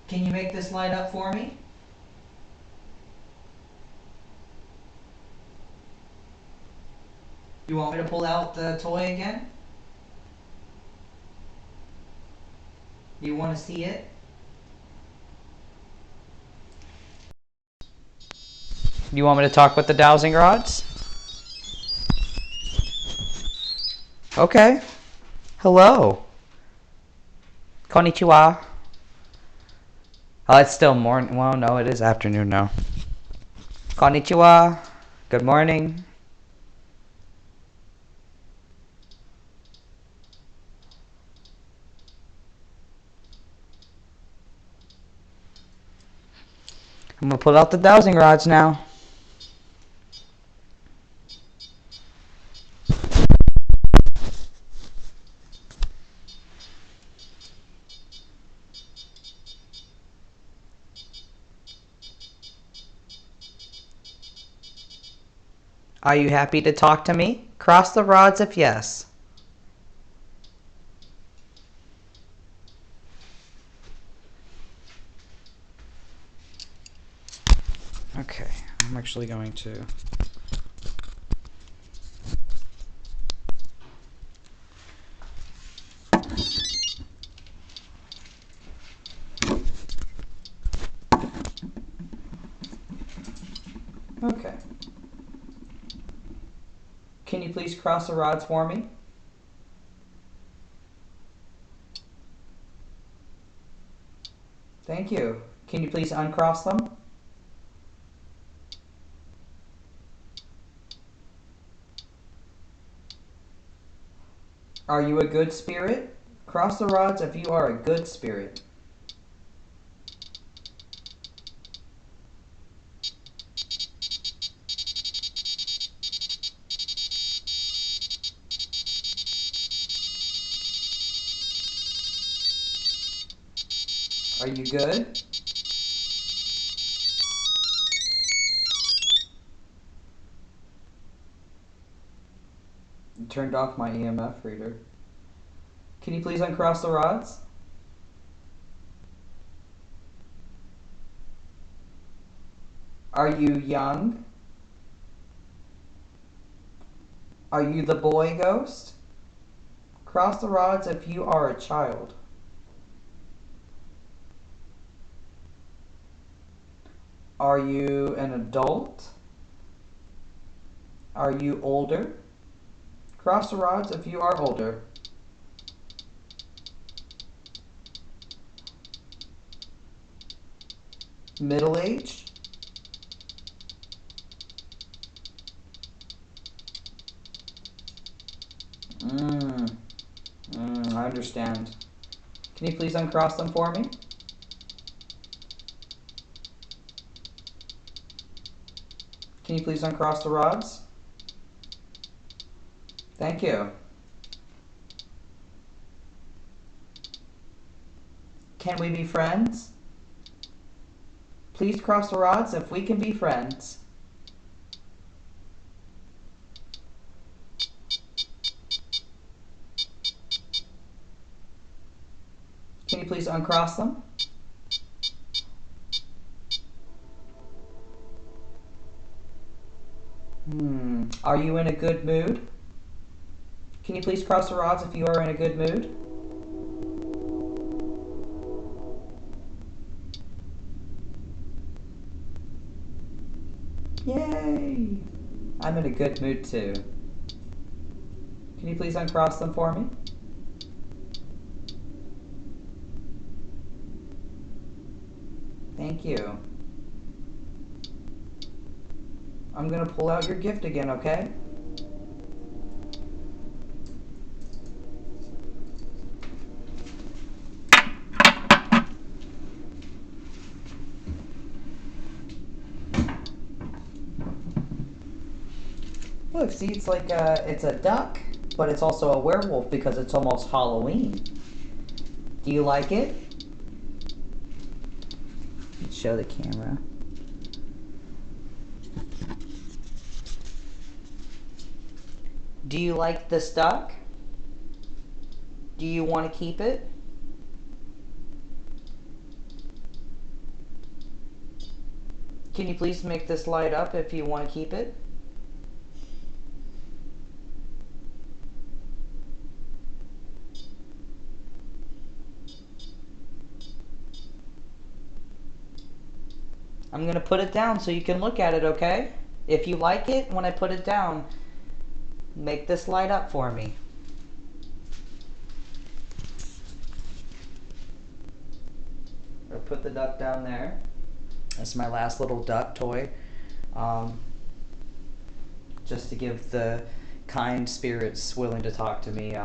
Can you make this light up for me? You want me to pull out the toy again? You want to see it? You want me to talk with the dowsing rods? Okay. Hello. Konnichiwa. Oh, it's still morning. Well, no, it is afternoon now. Konnichiwa. Good morning. I'm gonna pull out the dowsing rods now. Are you happy to talk to me? Cross the rods if yes. Okay, I'm actually going to... Okay. Can you please cross the rods for me? Thank you. Can you please uncross them? Are you a good spirit? Cross the rods if you are a good spirit. Are you good? I turned off my EMF reader. Can you please uncross the rods? Are you young? Are you the boy ghost? Cross the rods if you are a child. Are you an adult? Are you older? Cross the rods if you are older. Middle-aged? I understand. Can you please uncross them for me? Can you please uncross the rods? Thank you. Can we be friends? Please cross the rods if we can be friends. Can you please uncross them? Are you in a good mood? Can you please cross the rods if you are in a good mood? Yay! I'm in a good mood too. Can you please uncross them for me? Thank you. I'm gonna pull out your gift again, okay? Look, see, it's like it's a duck, but it's also a werewolf because it's almost Halloween. Do you like it? Let's show the camera. Do you like this duck? Do you want to keep it? Can you please make this light up if you want to keep it? I'm going to put it down so you can look at it, okay? If you like it, when I put it down, make this light up for me. I'll put the duck down there. That's my last little duck toy. Just to give the kind spirits willing to talk to me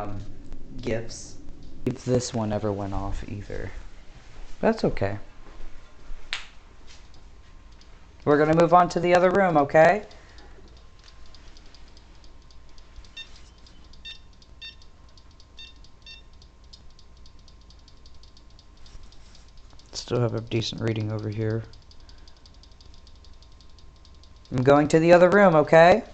gifts. If this one ever went off either. That's okay. We're gonna move on to the other room, okay? Still have a decent reading over here. I'm going to the other room, okay?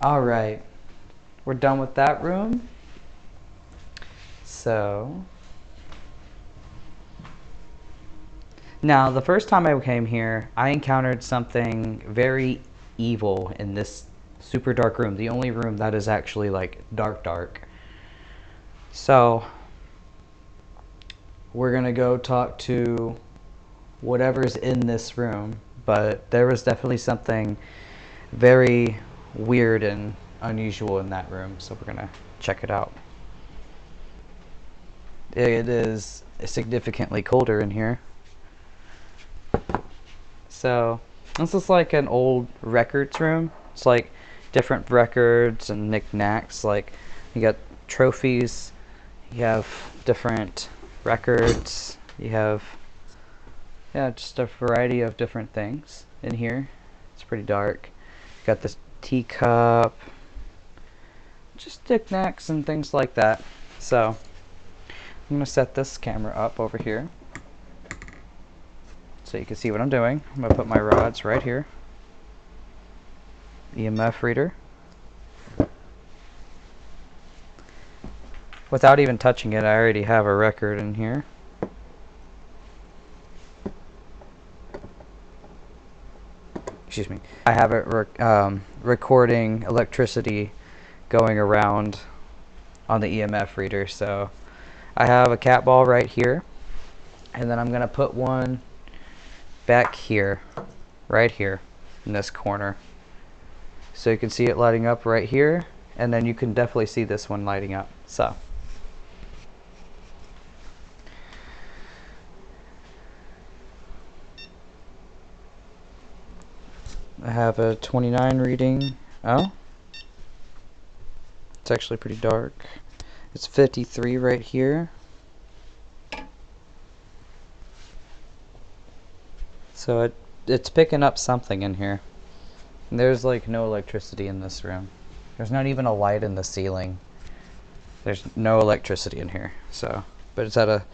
Alright. We're done with that room. So... now, the first time I came here, I encountered something very evil in this super dark room. The only room that is actually, like, dark. So, we're gonna go talk to whatever's in this room. But there was definitely something very weird and unusual in that room. So we're gonna check it out. It is significantly colder in here. So this is like an old records room. It's like different records and knickknacks. Like you got trophies, you have different records, you have just a variety of different things in here. It's pretty dark. You got this teacup, just knickknacks and things like that. So I'm gonna set this camera up over here so you can see what I'm doing. I'm gonna put my rods right here. EMF reader. Without even touching it, I already have a record in here. Excuse me. I have it recording electricity going around on the EMF reader. So I have a cat ball right here, and then I'm gonna put one back here, right here in this corner, so you can see it lighting up right here, and then you can definitely see this one lighting up. So I have a 29 reading. Oh, it's actually pretty dark. It's 53 right here. So it's picking up something in here. And there's like no electricity in this room. There's not even a light in the ceiling. There's no electricity in here. So, but it's at a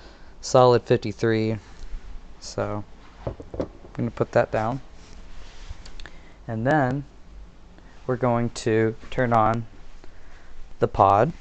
solid 53. So I'm going to put that down. And then we're going to turn on the pod.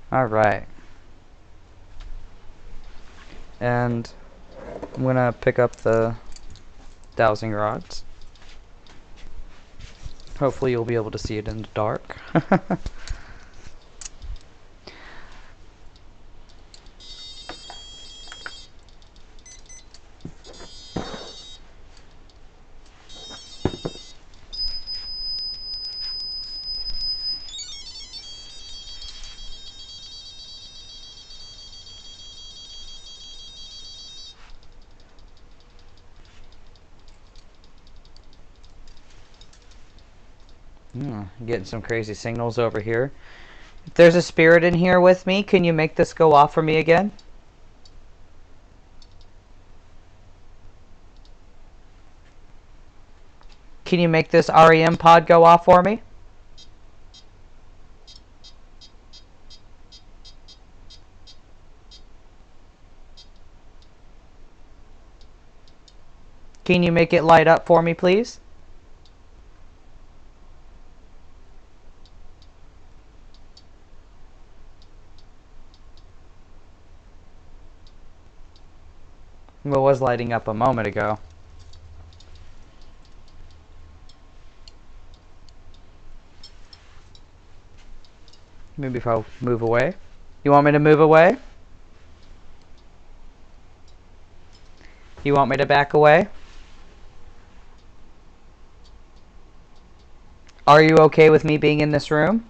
Alright. And I'm going to pick up the dowsing rods. Hopefully you'll be able to see it in the dark. Getting some crazy signals over here. If there's a spirit in here with me, can you make this go off for me again? Can you make this REM pod go off for me? Can you make it light up for me, please? Well, it was lighting up a moment ago. Maybe if I'll move away. You want me to move away? You want me to back away? Are you okay with me being in this room?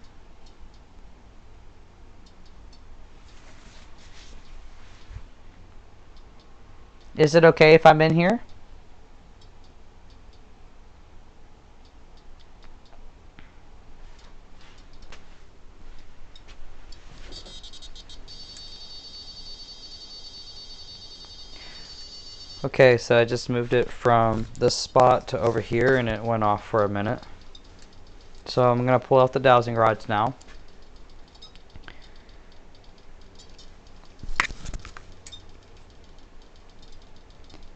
Is it okay if I'm in here? Okay, so I just moved it from this spot to over here and it went off for a minute. So I'm going to pull out the dowsing rods now.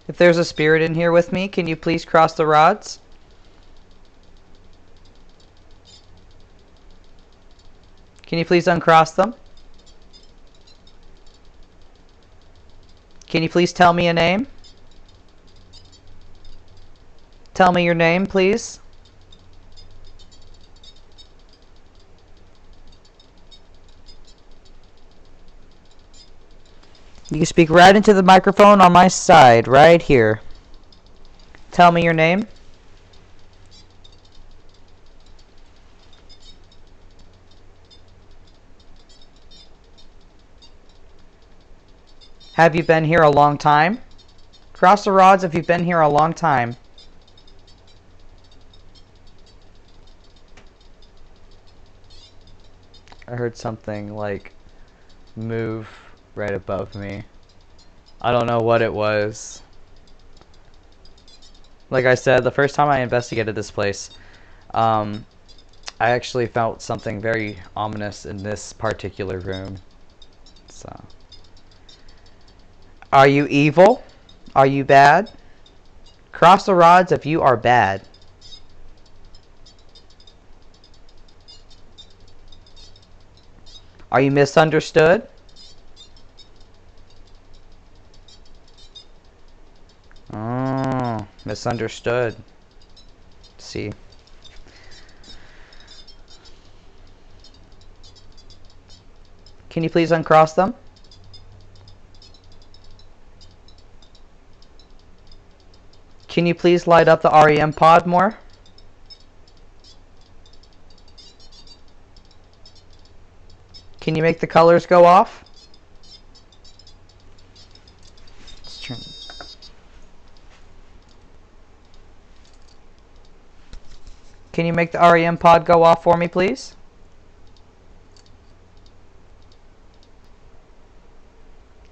If there's a spirit in here with me, can you please cross the rods? Can you please uncross them? Can you please tell me a name? Tell me your name, please. You can speak right into the microphone on my side, right here. Tell me your name. Have you been here a long time? Cross the rods if you've been here a long time. I heard something like move right above me. I don't know what it was. Like I said, the first time I investigated this place, I actually felt something very ominous in this particular room. So, are you evil? Are you bad? Cross the rods if you are bad. Are you misunderstood? Oh, misunderstood. Let's see. Can you please uncross them? Can you please light up the REM pod more? Can you make the colors go off? Let's turn. Can you make the REM pod go off for me, please?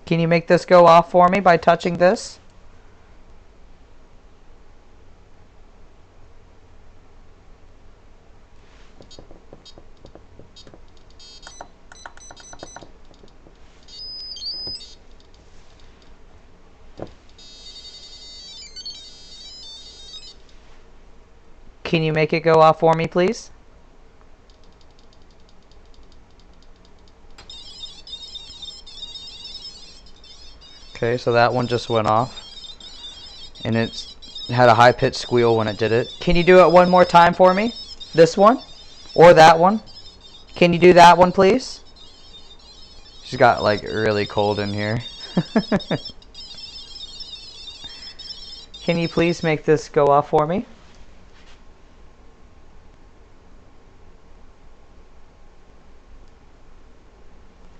Can you make this go off for me by touching this? Can you make it go off for me, please? Okay, so that one just went off. And it had a high-pitched squeal when it did it. Can you do it one more time for me? This one? Or that one? Can you do that one, please? She's got, like, really cold in here. Can you please make this go off for me?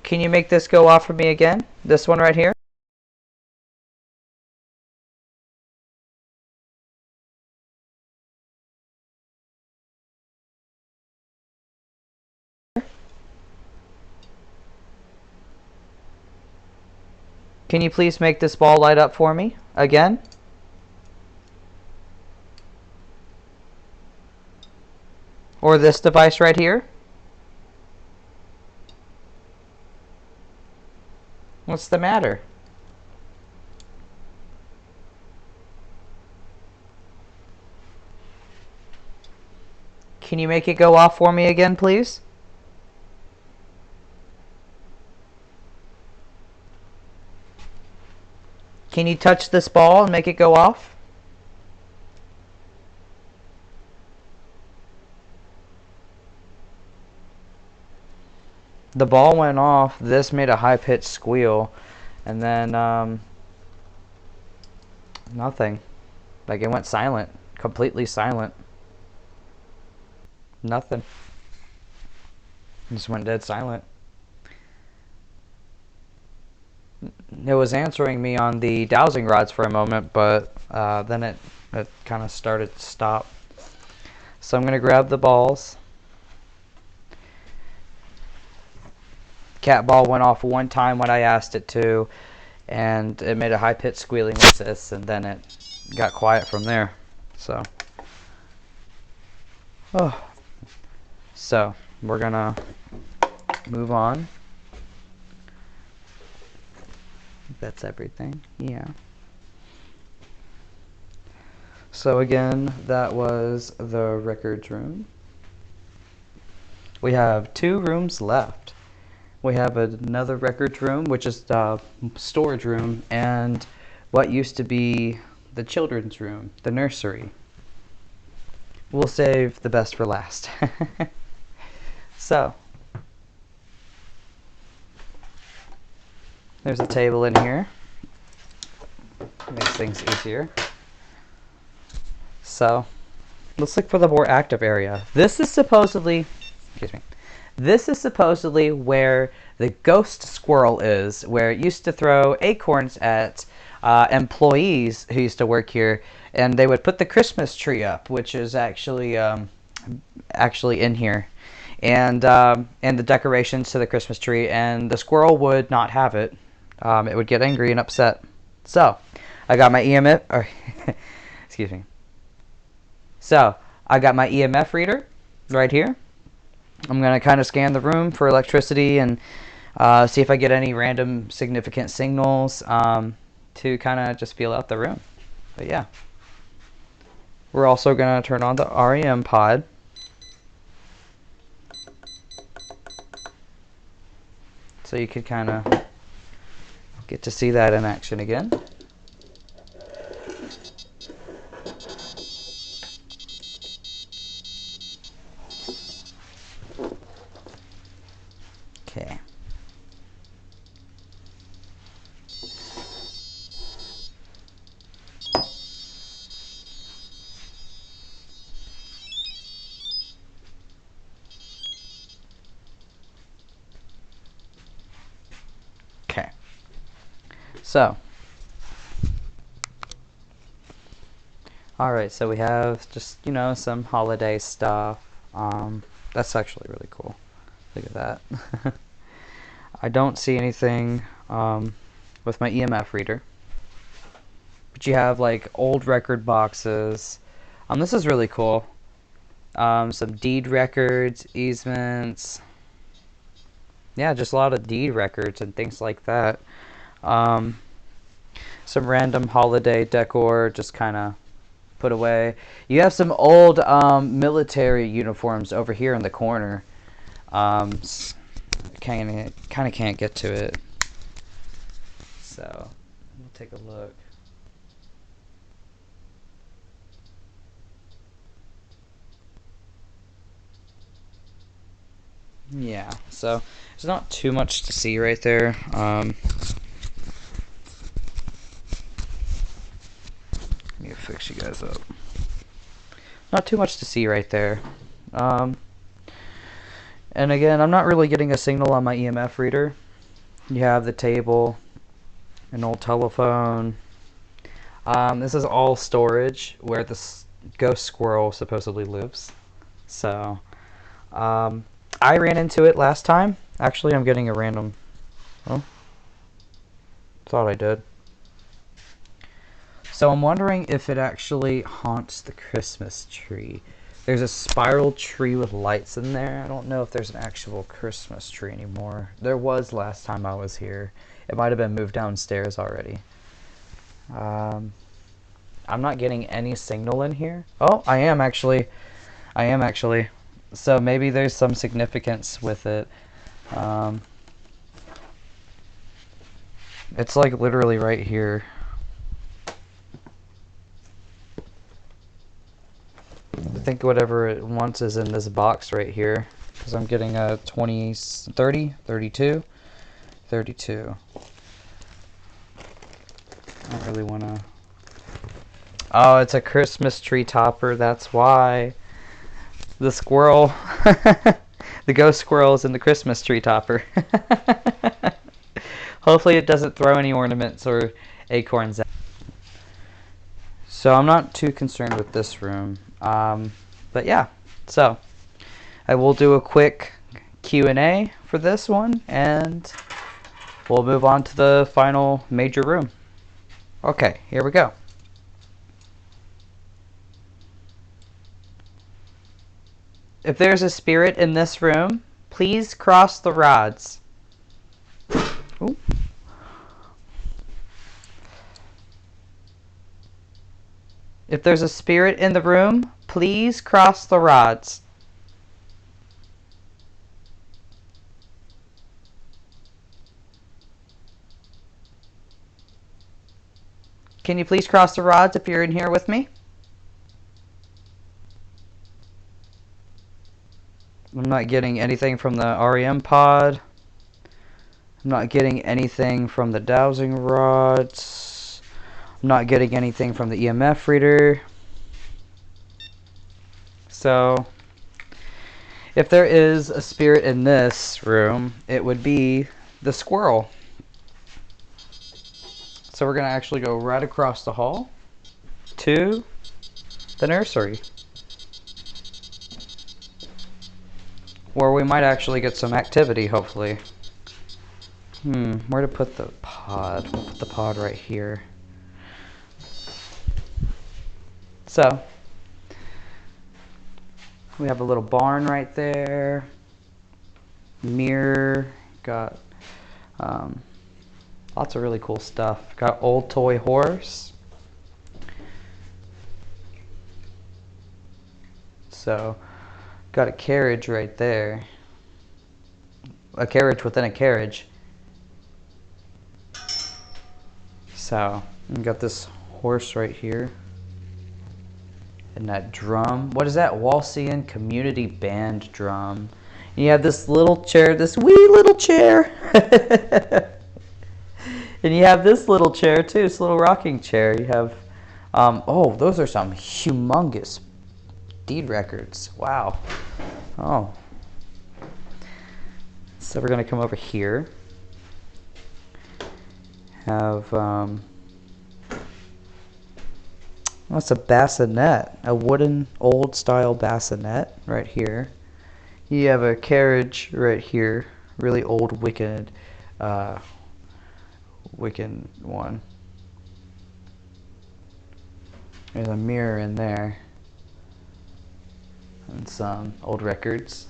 Can you make this go off for me again? This one right here? Can you please make this ball light up for me again? Or this device right here? What's the matter? Can you make it go off for me again, please? Can you touch this ball and make it go off? The ball went off. This made a high-pitched squeal. And then, nothing. Like, it went silent. Completely silent. Nothing. It just went dead silent. It was answering me on the dowsing rods for a moment, but then it kind of started to stop. So I'm going to grab the balls. Cat ball went off one time when I asked it to, and it made a high-pitched squealing with this, and then it got quiet from there. So, so we're going to move on. That's everything. Yeah. So again, that was the records room. We have 2 rooms left. We have another records room, which is the storage room, and what used to be the children's room, the nursery. We'll save the best for last. So, there's a table in here. Makes things easier. So, let's look for the more active area. This is supposedly, this is supposedly where the ghost squirrel is, where it used to throw acorns at employees who used to work here, and they would put the Christmas tree up, which is actually in here, and the decorations to the Christmas tree, and the squirrel would not have it. It would get angry and upset. So, I got my EMF, or excuse me. So, I got my EMF reader right here. I'm going to kind of scan the room for electricity and see if I get any random significant signals to kind of just feel out the room. But yeah. We're also going to turn on the REM pod. So you could kind of get to see that in action again. Okay. Okay. So, all right, so we have just, some holiday stuff. That's actually really cool. Look at that. I don't see anything with my EMF reader. But you have like old record boxes. This is really cool. Some deed records, easements. Yeah, just a lot of deed records and things like that. Some random holiday decor just kind of put away. You have some old military uniforms over here in the corner. Kind of can't get to it. So, we'll take a look. Yeah, so there's not too much to see right there. Let me fix you guys up. Not too much to see right there. And again, I'm not really getting a signal on my EMF reader. You have the table, an old telephone. This is all storage where this ghost squirrel supposedly lives. So, I ran into it last time. Actually, I'm getting a random... Oh. Thought I did. So I'm wondering if it actually haunts the Christmas tree. There's a spiral tree with lights in there. I don't know if there's an actual Christmas tree anymore. There was last time I was here. It might have been moved downstairs already. I'm not getting any signal in here. Oh, I am actually. So maybe there's some significance with it. It's like literally right here. I think whatever it wants is in this box right here. Because I'm getting a 20, 30, 32, 32. I don't really want to... Oh, it's a Christmas tree topper. That's why. The squirrel. The ghost squirrel is in the Christmas tree topper. Hopefully it doesn't throw any ornaments or acorns out. So I'm not too concerned with this room. But yeah, so I will do a quick Q&A for this one, and we'll move on to the final major room. Okay, here we go. If there's a spirit in this room, please cross the rods. Ooh. If there's a spirit in the room, please cross the rods. Can you please cross the rods if you're in here with me? I'm not getting anything from the REM pod. I'm not getting anything from the dowsing rods. I'm not getting anything from the EMF reader. So, if there is a spirit in this room, it would be the squirrel. So we're going to actually go right across the hall to the nursery, where we might actually get some activity, hopefully. Where to put the pod? We'll put the pod right here. So, we have a little barn right there. Mirror. Got lots of really cool stuff. Got old toy horse. So, got a carriage right there. A carriage within a carriage. So, we got this horse right here. And that drum. What is that? Walsian Community Band drum. And you have this little chair, this wee little chair. And you have this little chair too, this little rocking chair. You have, oh, those are some humongous deed records. Wow. Oh. So we're going to come over here. Have, that's a bassinet, a wooden old style bassinet right here. You have a carriage right here, really old Wiccan one. There's a mirror in there and some old records.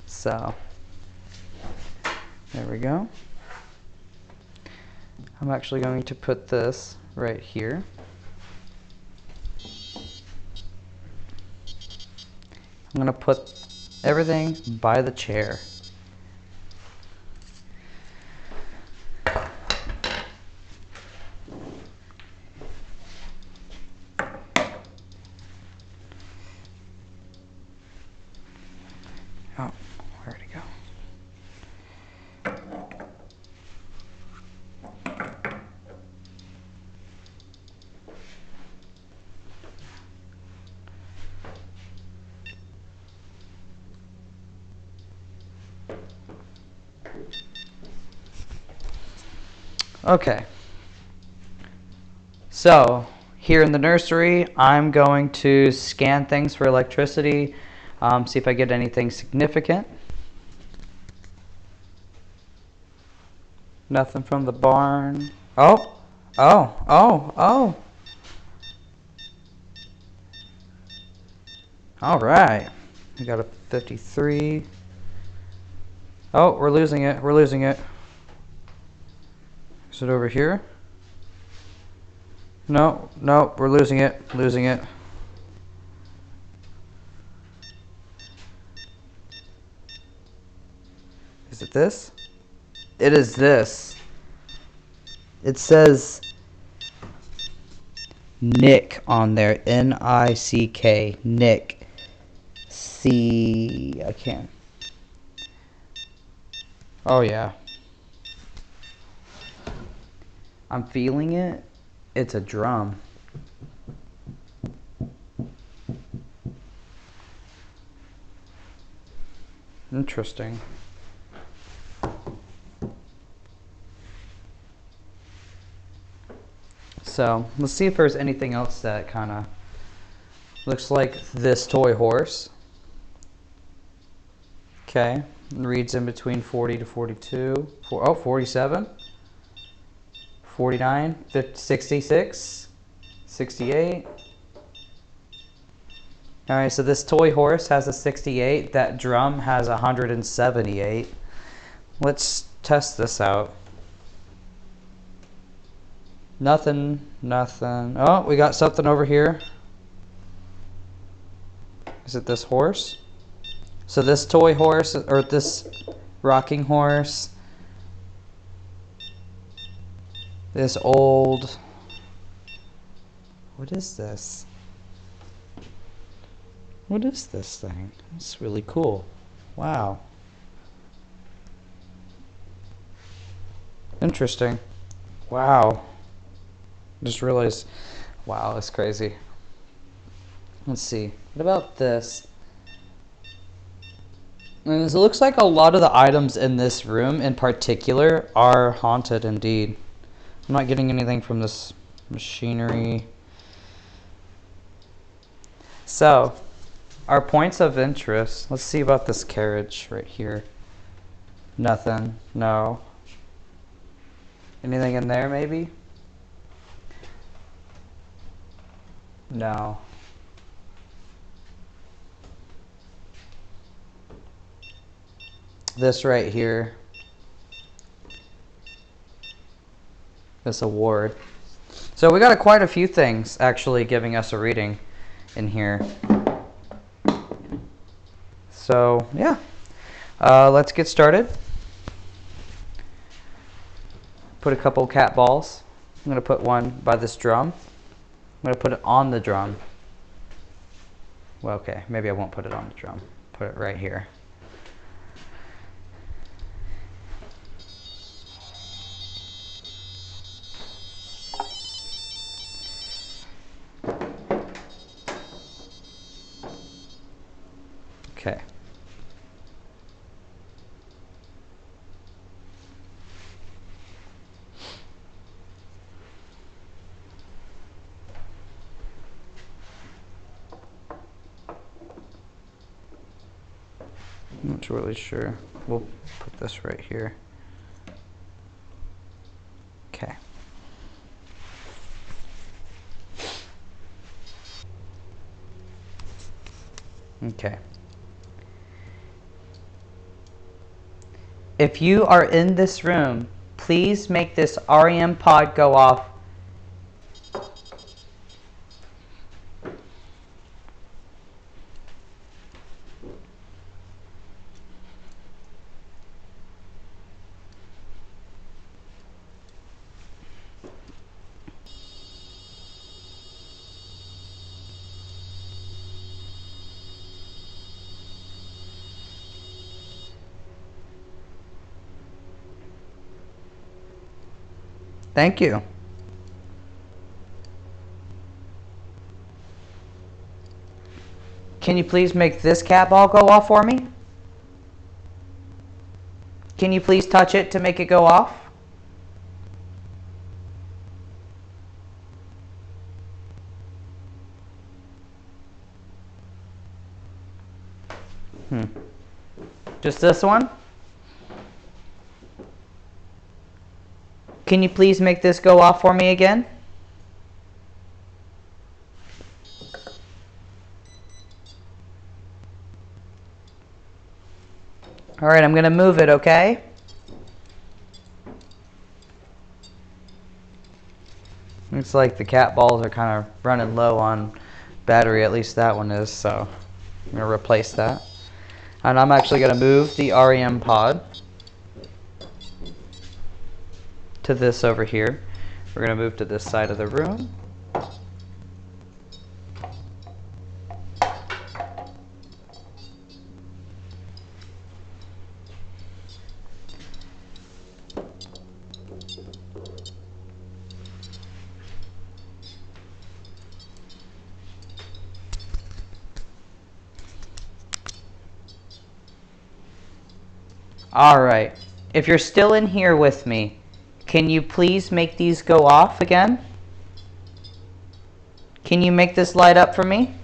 So there we go. I'm actually going to put this right here. I'm going to put everything by the chair. Oh, where'd it go? Okay, so here in the nursery, I'm going to scan things for electricity, see if I get anything significant. Nothing from the barn. Oh, oh, oh, oh. All right. We got a 53. Oh, we're losing it. We're losing it. Is it over here? No, no, we're losing it. Losing it. Is it this? It is this. It says Nick on there. N-I-C-K. Nick. I can't. Oh, yeah. I'm feeling it. It's a drum. Interesting. So, let's see if there's anything else that kind of looks like this toy horse. Okay. Reads in between 40 to 42. 47. 49. 50, 66. 68. Alright, so this toy horse has a 68. That drum has a 178. Let's test this out. Nothing, nothing. Oh, we got something over here. Is it this horse? So this toy horse, or this rocking horse, this old, what is this? What is this thing? It's really cool. Wow. Interesting. Wow. Just realized, wow, that's crazy. Let's see. What about this? And it looks like a lot of the items in this room in particular are haunted indeed. I'm not getting anything from this machinery. So, our points of interest. Let's see about this carriage right here. Nothing. No. Anything in there maybe? No. This right here. This award. So we got quite a few things actually giving us a reading in here. So yeah, let's get started. Put a couple cat balls. I'm gonna put one by this drum. I'm gonna put it on the drum. Well, okay, maybe I won't put it on the drum. Put it right here. Okay. I'm not really sure. We'll put this right here. Okay. Okay. If you are in this room, please make this REM pod go off. Thank you. Can you please make this cat ball go off for me? Can you please touch it to make it go off? Just this one? Can you please make this go off for me again? Alright, I'm going to move it, okay? Looks like the cat balls are kind of running low on battery, at least that one is, so I'm going to replace that. And I'm actually going to move the REM pod to this over here. We're going to move to this side of the room. Alright, if you're still in here with me, can you please make these go off again? Can you make this light up for me?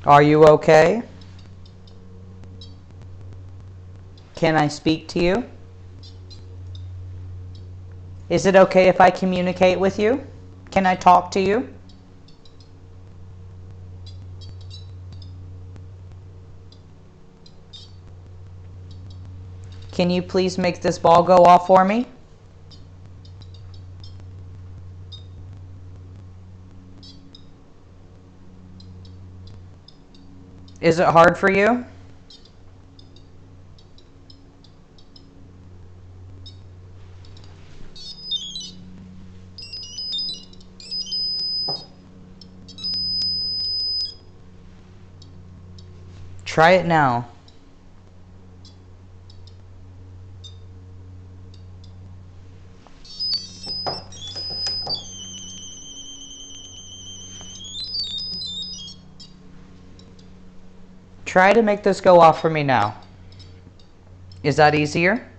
Are you okay? Can I speak to you? Is it okay if I communicate with you? Can I talk to you? Can you please make this ball go off for me? Is it hard for you? Try it now. Try to make this go off for me now. Is that easier?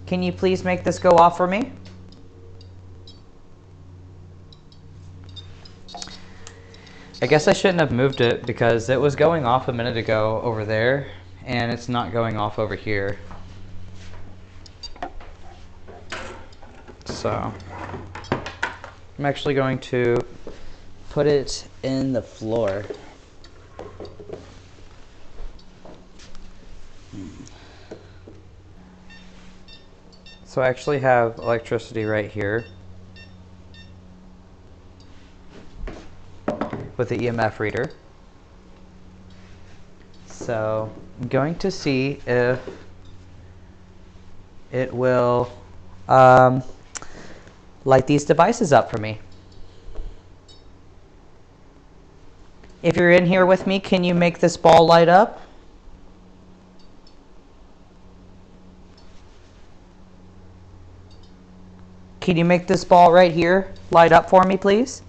Can you please make this go off for me? I guess I shouldn't have moved it because it was going off a minute ago over there and it's not going off over here. So I'm actually going to put it in the floor. So I actually have electricity right here with the EMF reader. So I'm going to see if it will light these devices up for me. If you're in here with me, can you make this ball light up? Can you make this ball right here light up for me, please?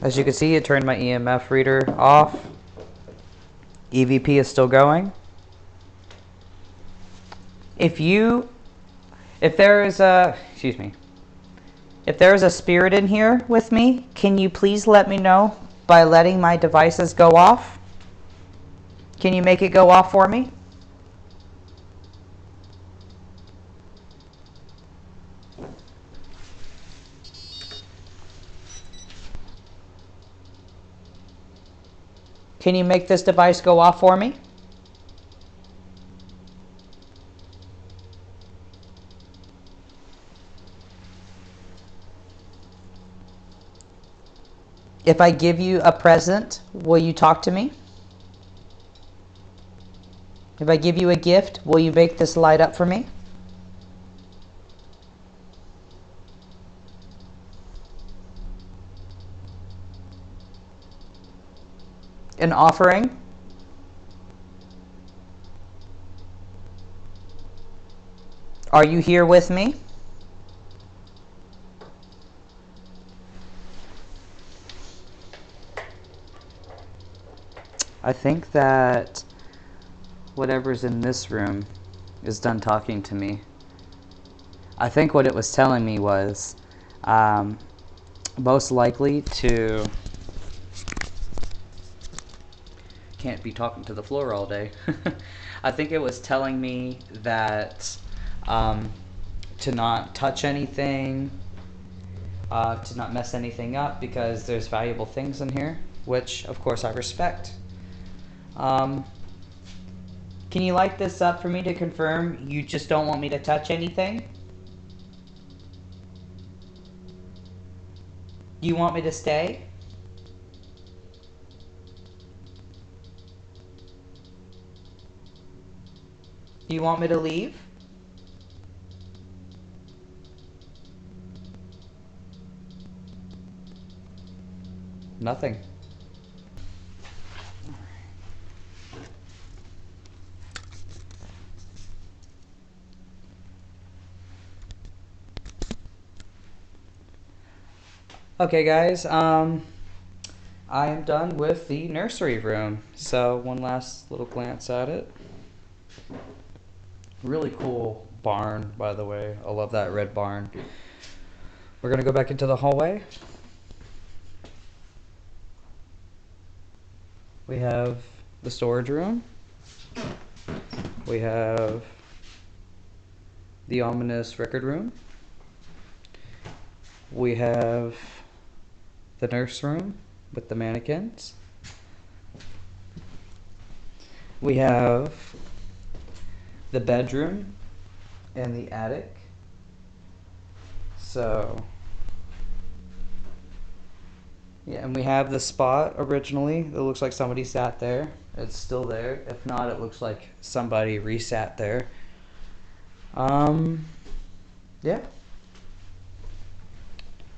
As you can see, it turned my EMF reader off. EVP is still going. If there is a spirit in here with me, can you please let me know by letting my devices go off? Can you make it go off for me? Can you make this device go off for me? If I give you a present, will you talk to me? If I give you a gift, will you make this light up for me? An offering? Are you here with me? I think that whatever's in this room is done talking to me. I think what it was telling me was most likely to... Can't be talking to the floor all day. I think it was telling me that to not touch anything, to not mess anything up because there's valuable things in here, which of course I respect. Can you light this up for me to confirm you just don't want me to touch anything? Do you want me to stay? Do you want me to leave? Nothing. Okay guys, I am done with the nursery room. So one last little glance at it. Really cool barn, by the way. I love that red barn. We're gonna go back into the hallway. We have the storage room. We have the ominous record room. We have the nurse room with the mannequins. We have the bedroom and the attic. So, yeah, and we have the spot originally. It looks like somebody sat there. It's still there. If not, it looks like somebody resat there. Yeah.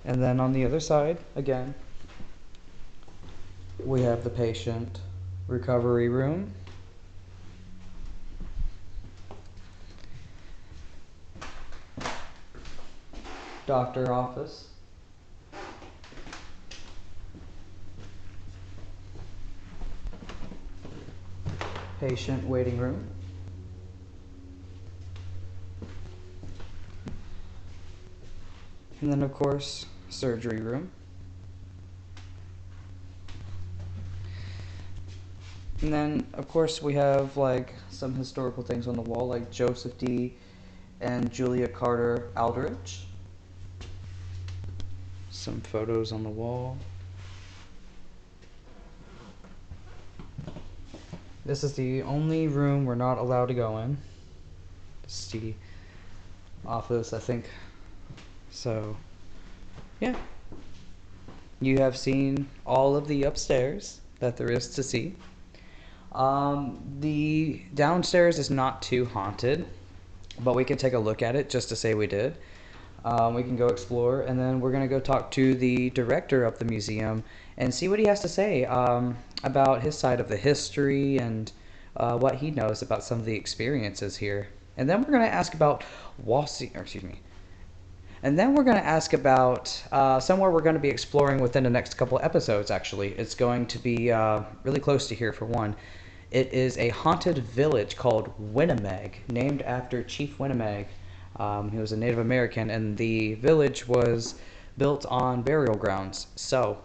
And then on the other side, again, we have the patient recovery room. Doctor office. Patient waiting room. And then, of course, surgery room. And then, of course, we have like some historical things on the wall, like Joseph D. and Julia Carter Aldrich. Some photos on the wall. This is the only room we're not allowed to go in. This is the office, I think. So, yeah. You have seen all of the upstairs that there is to see. The downstairs is not too haunted, but we can take a look at it just to say we did. We can go explore, and then we're going to go talk to the director of the museum and see what he has to say about his side of the history and what he knows about some of the experiences here. And then we're going to ask about And then we're going to ask about somewhere we're going to be exploring within the next couple episodes, actually. It's going to be really close to here, for one. It is a haunted village called Winnemeg, named after Chief Winnemeg. He was a Native American, and the village was built on burial grounds. So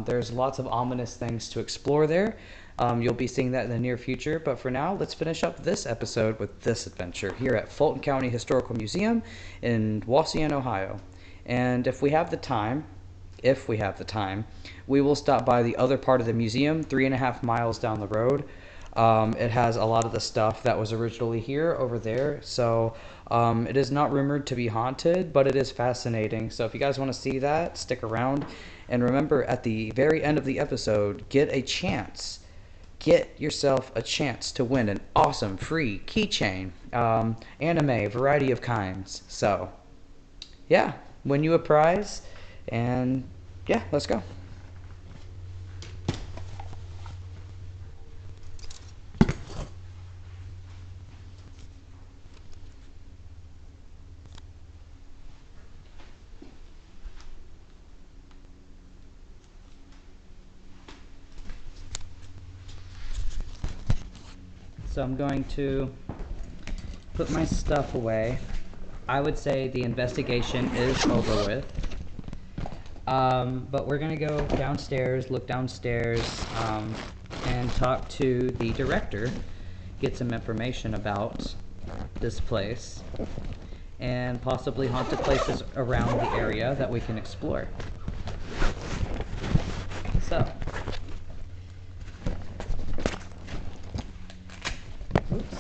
there's lots of ominous things to explore there. You'll be seeing that in the near future, but for now, let's finish up this episode with this adventure here at Fulton County Historical Museum in Wauseon, Ohio. And if we have the time, if we have the time, we will stop by the other part of the museum, 3.5 miles down the road. It has a lot of the stuff that was originally here over there. So it is not rumored to be haunted, but it is fascinating. So if you guys want to see that, stick around. And remember, at the very end of the episode, get yourself a chance to win an awesome free keychain, anime, variety of kinds. So yeah, win you a prize, and yeah, let's go. So I'm going to put my stuff away. I would say the investigation is over with. But we're gonna go downstairs, look downstairs, and talk to the director, get some information about this place, and possibly haunted places around the area that we can explore. So, oops.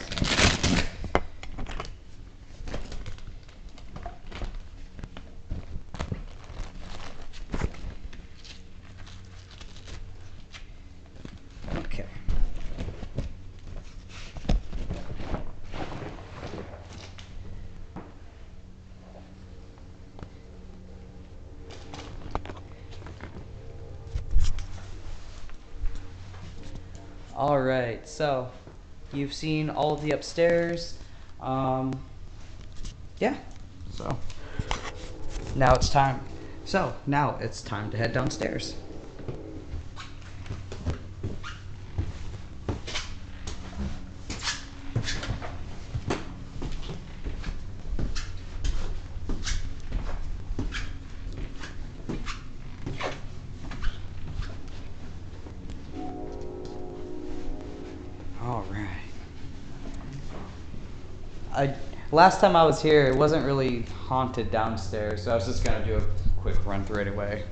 Okay. All right, so you've seen all of the upstairs. Yeah, so now it's time. So now it's time to head downstairs. All right. Last time I was here, it wasn't really haunted downstairs, so I was just gonna do a quick run through it anyway.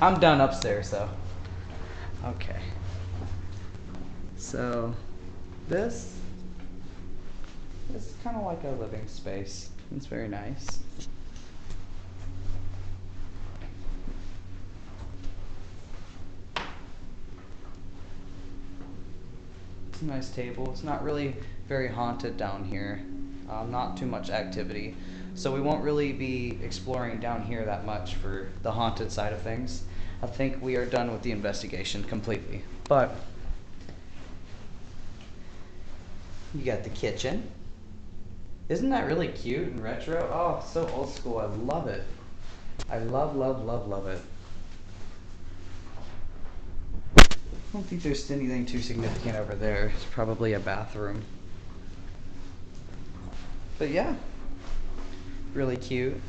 I'm done upstairs though. Okay. So this is kind of like a living space. It's very nice. It's a nice table. It's not really very haunted down here. Not too much activity. So we won't really be exploring down here that much for the haunted side of things. I think we are done with the investigation completely. But you got the kitchen. Isn't that really cute and retro? Oh, so old school. I love it. I love, love, love, love it. I don't think there's anything too significant over there. It's probably a bathroom. But yeah, really cute.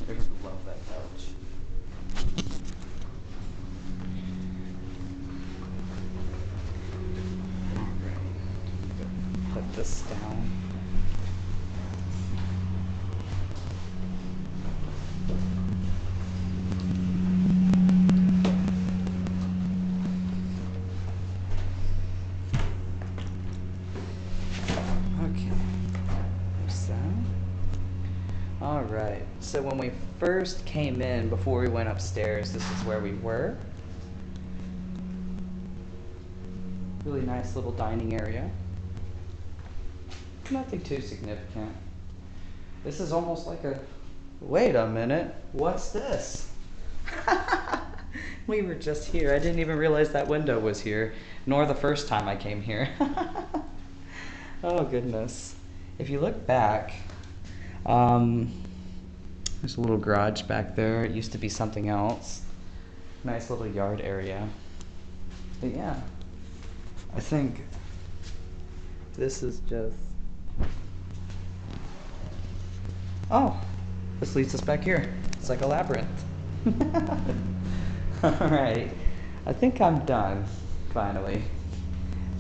I love that couch. Alright, put this down. Alright, so when we first came in, before we went upstairs, this is where we were. Really nice little dining area. Nothing too significant. This is almost like a... Wait a minute, what's this? We were just here. I didn't even realize that window was here, nor the first time I came here. Oh goodness. If you look back, there's a little garage back there. It used to be something else. Nice little yard area. But yeah, I think this is just... Oh, this leads us back here. It's like a labyrinth. Alright, I think I'm done, finally.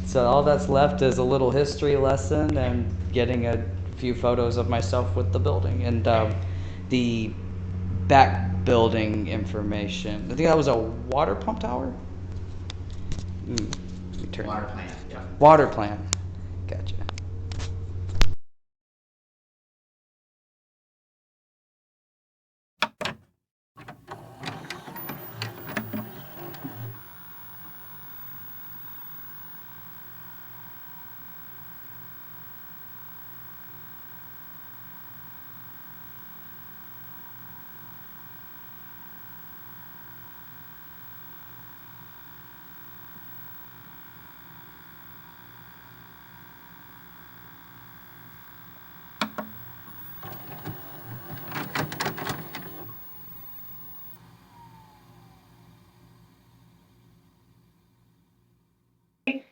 So all that's left is a little history lesson and getting a few photos of myself with the building and the back building information. I think that was a water pump tower. Let me turn Water plant. Yep. Water plant. Gotcha.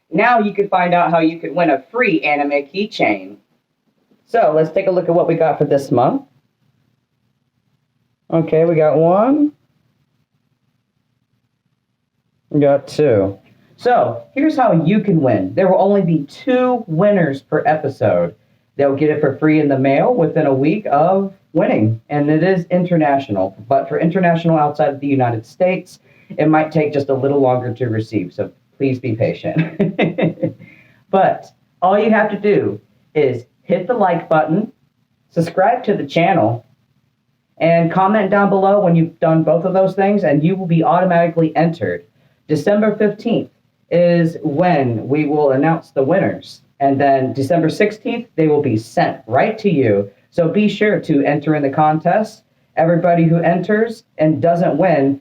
Now you can find out how you could win a free anime keychain. So let's take a look at what we got for this month. Okay, we got one. We got two. So here's how you can win. There will only be 2 winners per episode. They'll get it for free in the mail within a week of winning. And it is international. But for international outside of the United States, it might take just a little longer to receive. So please be patient. But all you have to do is hit the like button, subscribe to the channel, and comment down below when you've done both of those things, and you will be automatically entered. December 15th is when we will announce the winners. And then December 16th, they will be sent right to you. So be sure to enter in the contest. Everybody who enters and doesn't win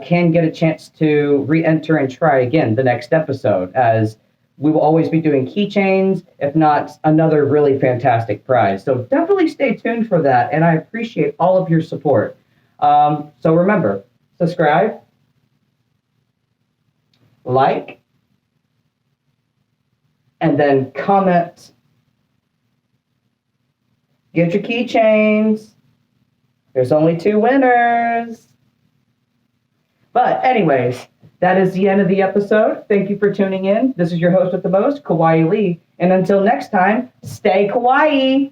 can get a chance to re-enter and try again the next episode, as we will always be doing keychains, if not another really fantastic prize. So definitely stay tuned for that, and I appreciate all of your support. So remember, subscribe, like, and then comment. Get your keychains. There's only 2 winners. But anyways, that is the end of the episode. Thank you for tuning in. This is your host with the most, Kawaii Lee. And until next time, stay kawaii.